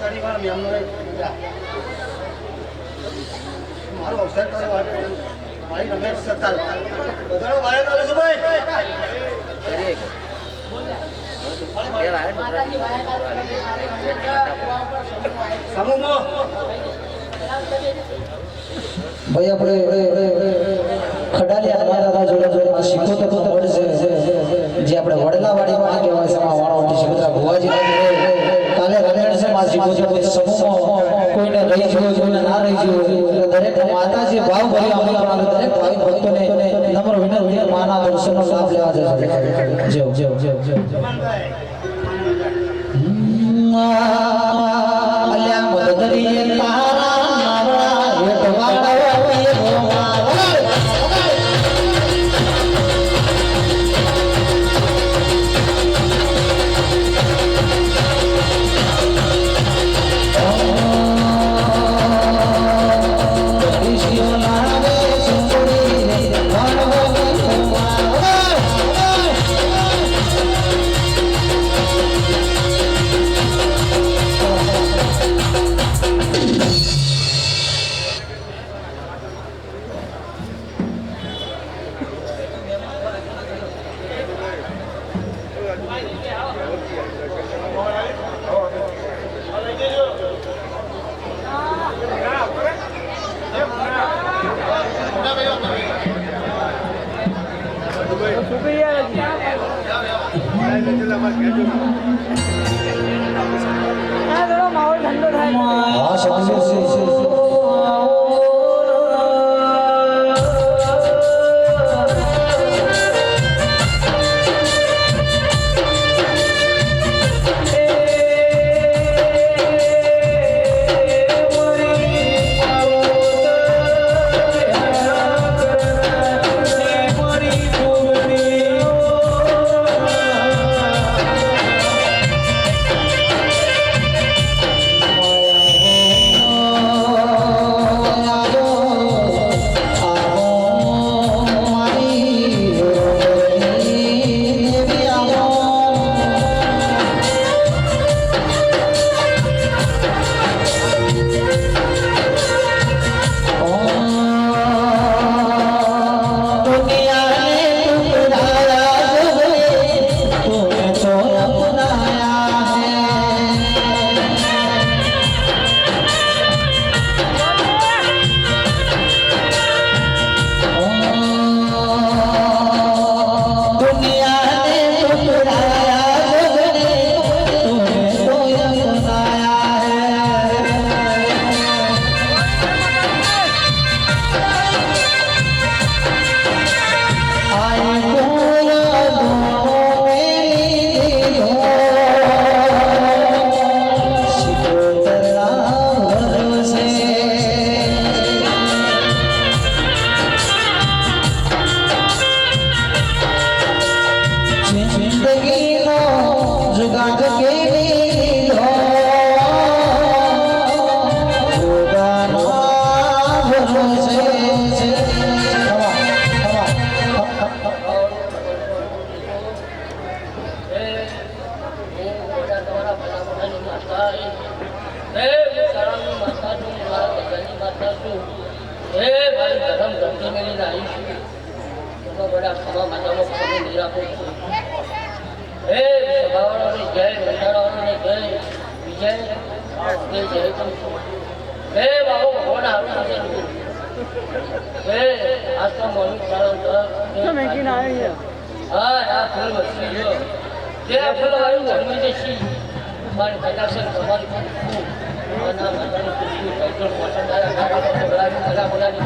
Speaker 3: તોહી બનાયા
Speaker 6: મારો અવસર કરો ભાઈ રમેશ સત્તાલ બધાનો ભાઈ ચાલે છે ભાઈ સમૂહમાં
Speaker 3: ભાઈ આપણે ખડાલિયા મારા દાદા જોડે જોડે આ શીખો તો મળશે જે આપણે વડલાવાડીમાં કહેવાય છે માં વાણોટી સુભદ્રા ભુવાજી કાલે રમેણ છે માં શિવજી સમૂહમાં કોઈને રહી ગયો કોઈને ના રહી ગયો એટલે દરેક માતાજી ભાવ ભરી આમંત્રણ દરેક ભાઈ ભક્તોને નમ્ર વિનંતી માના દર્શનનો લાભ લેવા જાય જેવ અલ્યા મદદરીએ તારા નાવડા હેઠવાડા હા સમજે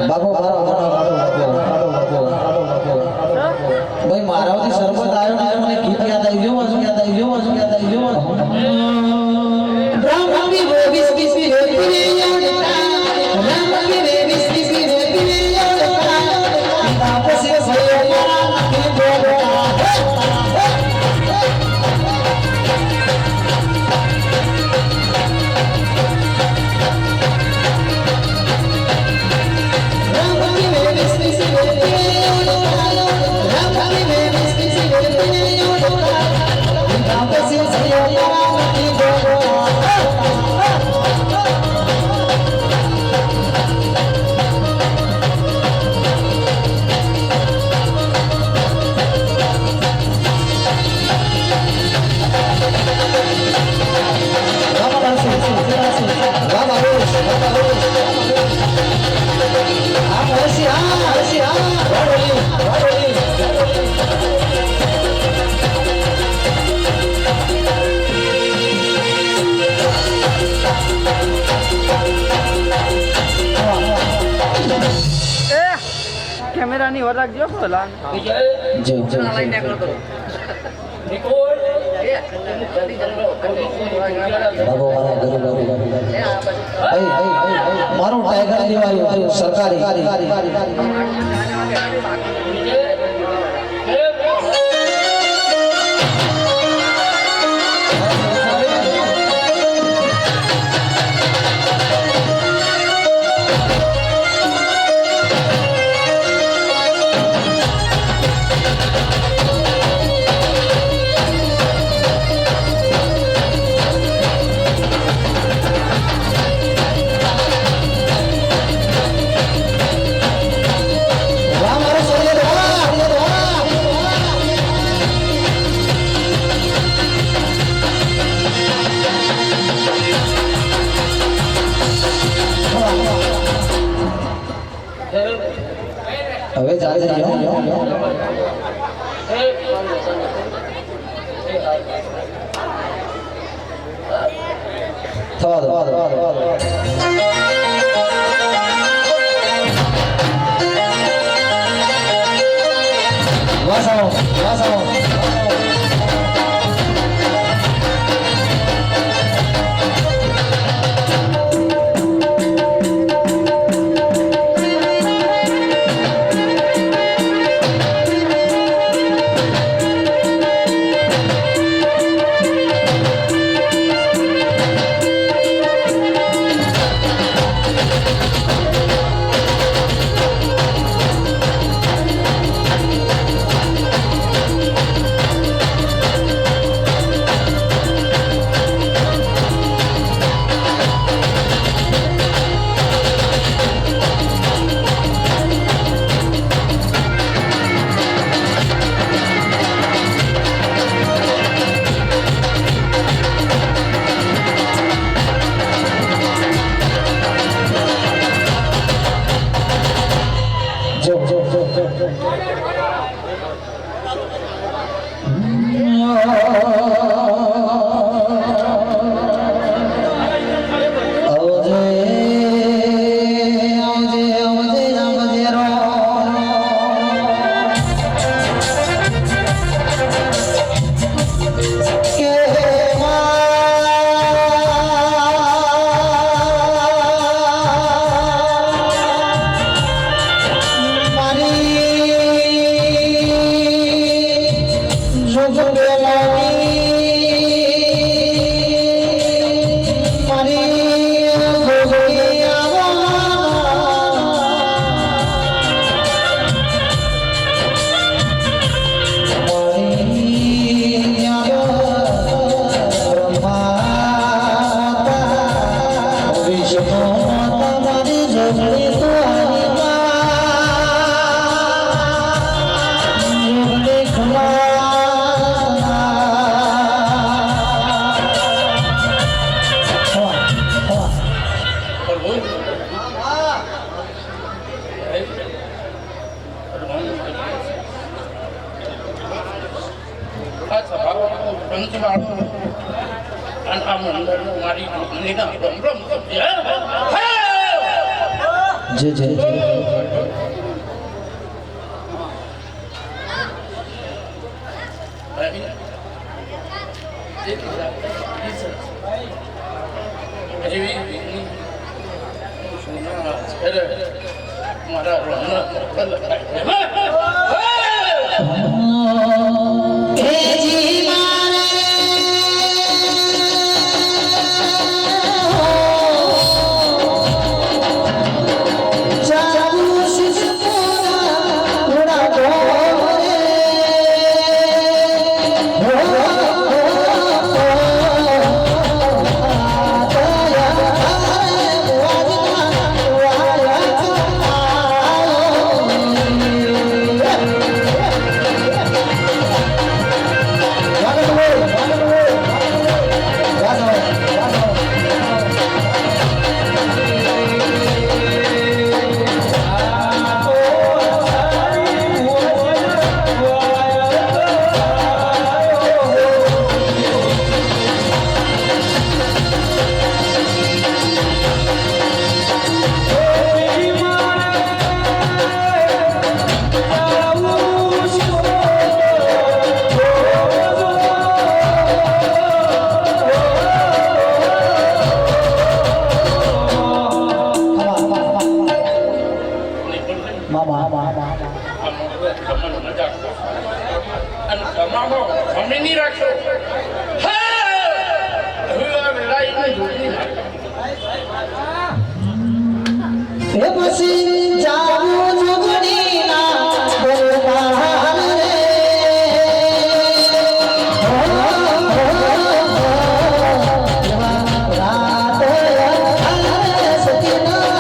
Speaker 3: બાપુ ભાઈ મારાથી સરબત આવ્યો ને મને ગીત યાદ આવી ગયો યાદ આવી ગયો
Speaker 4: કેમેરાની ઓર રાખજો પેલા
Speaker 8: વિજય
Speaker 3: જો જો
Speaker 4: લાઈન નીકળો તો
Speaker 8: નિકોલ
Speaker 3: બાબો મારો ટાઈગર દેવાયો સરકારી હવે ચાલે થવા દો વાસાઓ જે જે મામા
Speaker 2: અને તમારો અમે નહીં રાખશો
Speaker 3: એ પછી જાવું જોગણી ના દરબાર રે રાત સતીના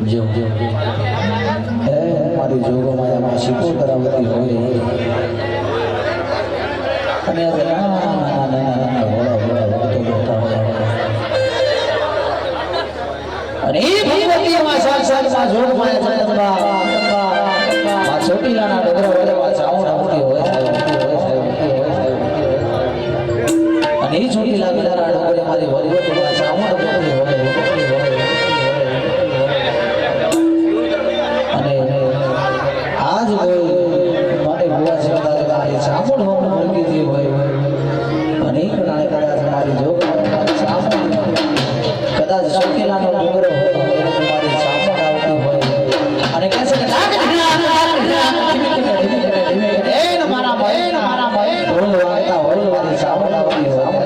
Speaker 3: જો મારી જોગો માયામાં શીખો કરાવતી હોય અને અને એ ભગવતીમાં સાક્ષાત જોગ માયા જગતમાં ચોટીલાના ડગરા વડેમાં ચાવણ આવતી હોય અને એ ચોટીલા બિલાના ડગરે મારી વરિવટીમાં ચાવણ આવતી હોય આજ હોય માટે ભૂવા છે તારી ચામુંડ હોમ મૂકી દી હોય અને એ કણાએ કદાચ મારી જો કદાચ શોકેલાનો ડુંગરો હોય મારી ચામુંડ આવતી હોય અને કહે છે કે મારા ભાઈ ઢોલ વાગતા હોય મારી ચામુંડ આવતી હોય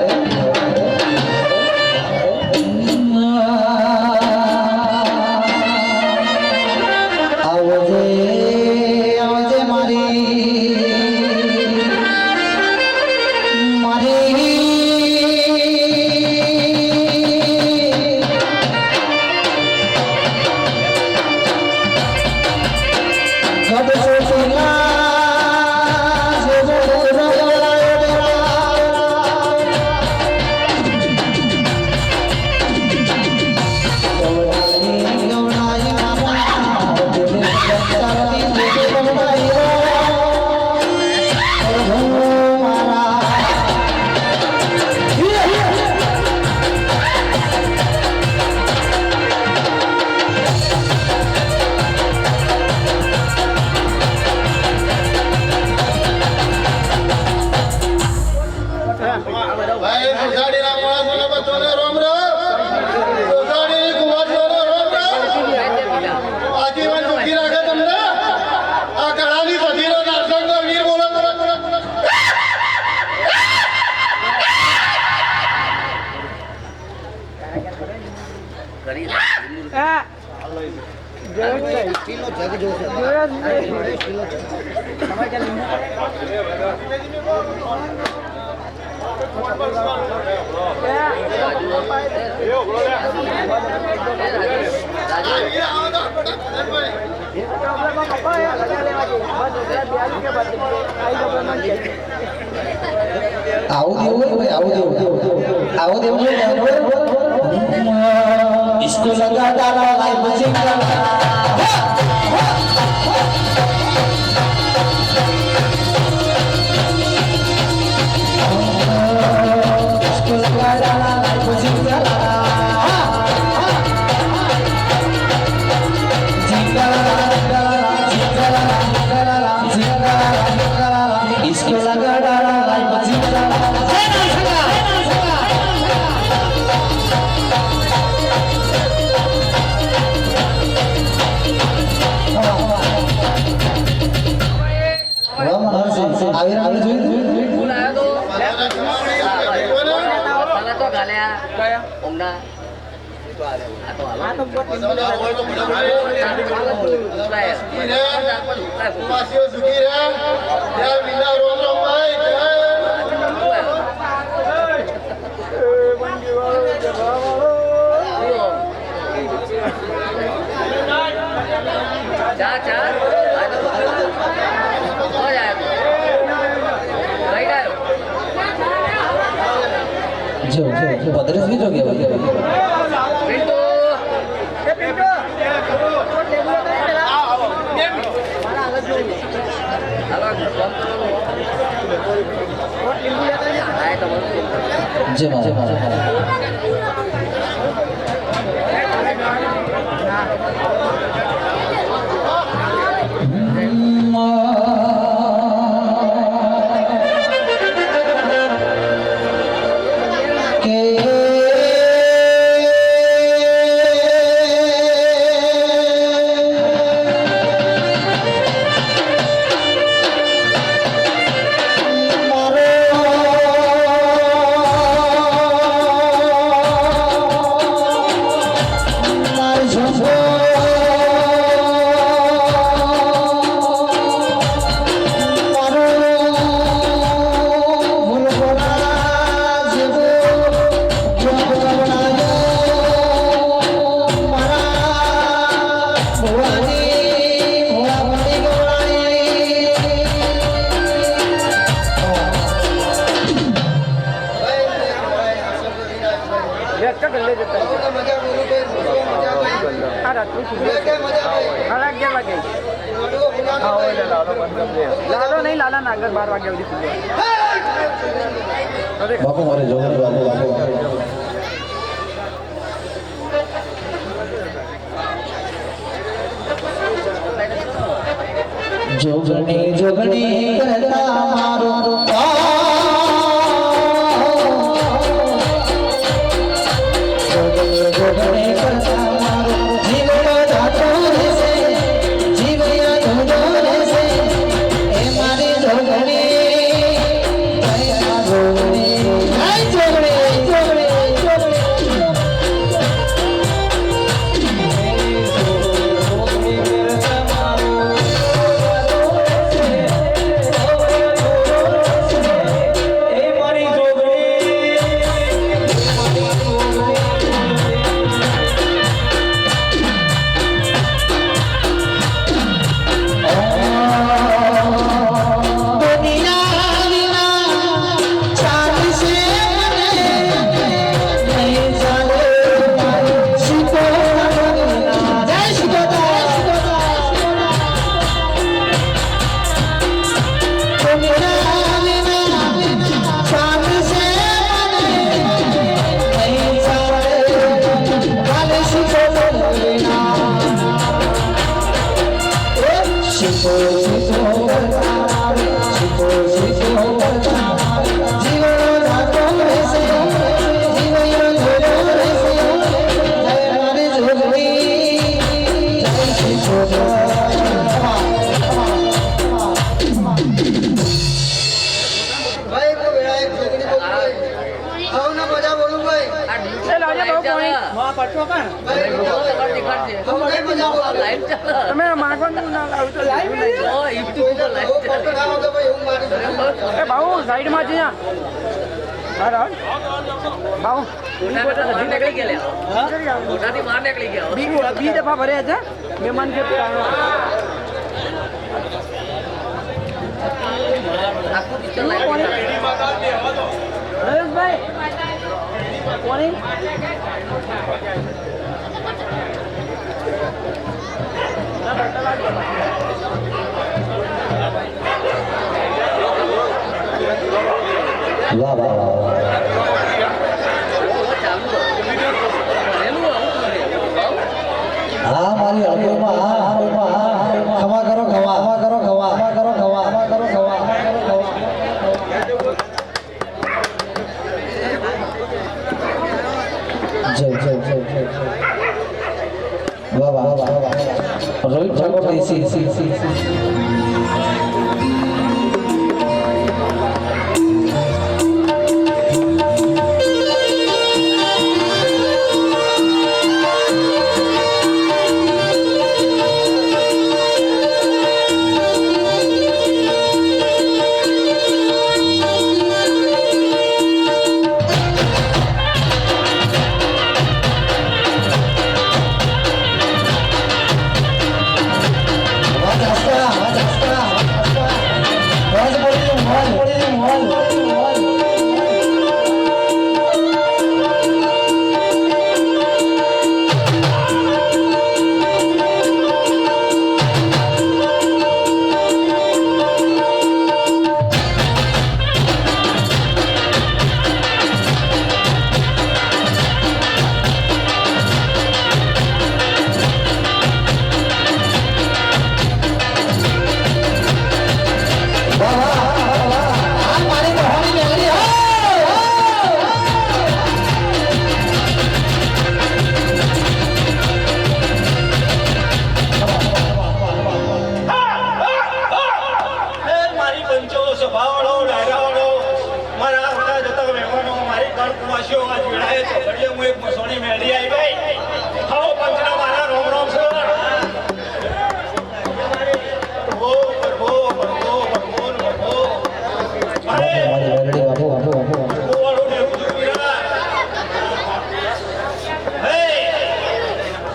Speaker 3: આવો દેવું इसको लगा डाला लाइफ बचेगा इसको लगा डाला लाइफ बचेगा इसको लगा डाला लाइफ बचेगा આવી આવી જોઈ
Speaker 4: ફૂલ આવ્યો તો કયા ઓમના ચા ચા આ તો કોઈ આયો કઈ આવ્યો
Speaker 3: જો પદરેશ બી જો ગયા
Speaker 4: પિન્ટુ
Speaker 3: જે મારા
Speaker 4: લાલો નહીં લાલા નાગર 12 વાગ્યા સુધી
Speaker 3: બાપુ મારે જોગણી બાપુ જોગણી કરતા મારો જોગણી કરતા મારો જીવ જાતો રહેશે જીવ યાદો રહેશે એ મારી જોગણી જય જોગણી જય જોગણી
Speaker 1: ભાઈ કોઈ વેળા એક છોકરી બોલું ભાઈ આવો ના મજા બોલું ભાઈ
Speaker 4: તમે માગવાનું ના લાવ તો લાઈવ
Speaker 1: ફોટો ખાવા તો ભાઈ એવું મારી
Speaker 4: એ ભાઉ સાઈડમાં છે હા ભાઉ
Speaker 8: નીકળી ગયા મોટાથી બહાર નીકળી ગયા
Speaker 4: બી દફા ભર્યા છે મહેમાન છે આખું પિક્ચર નરેશભાઈ કોની
Speaker 3: વાહ વાહ વાહ હા મારી અડધોમાં ખમા કરો ખમા કરો ખમા કરો ખમા કરો ખમા વાહ વાહ વાહ રોહિત ઠાકોર દેસી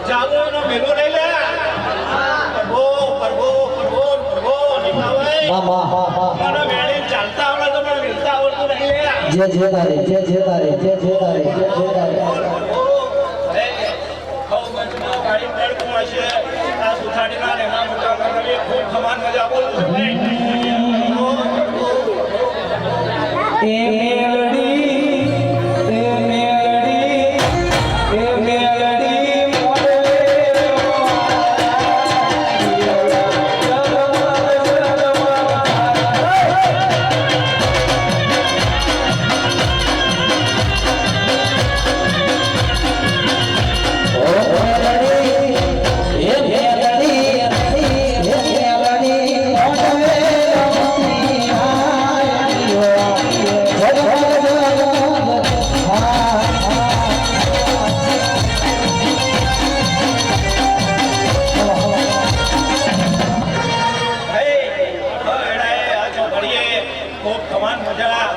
Speaker 2: જાગોનો મેલો લઈ લે પ્રભો પ્રભો પ્રભો પ્રભો નિભાવે મને મેળીને ચાલતા આવડે તો મને મિલતા આવડતું નહીં લે
Speaker 3: જે તારે
Speaker 2: ગાડી પડકું હશે આ સુથાડીના એના મોટા કરવી ખૂબ સમાન મજા બોલું છું ભાઈ ખૂબ સમાન મજા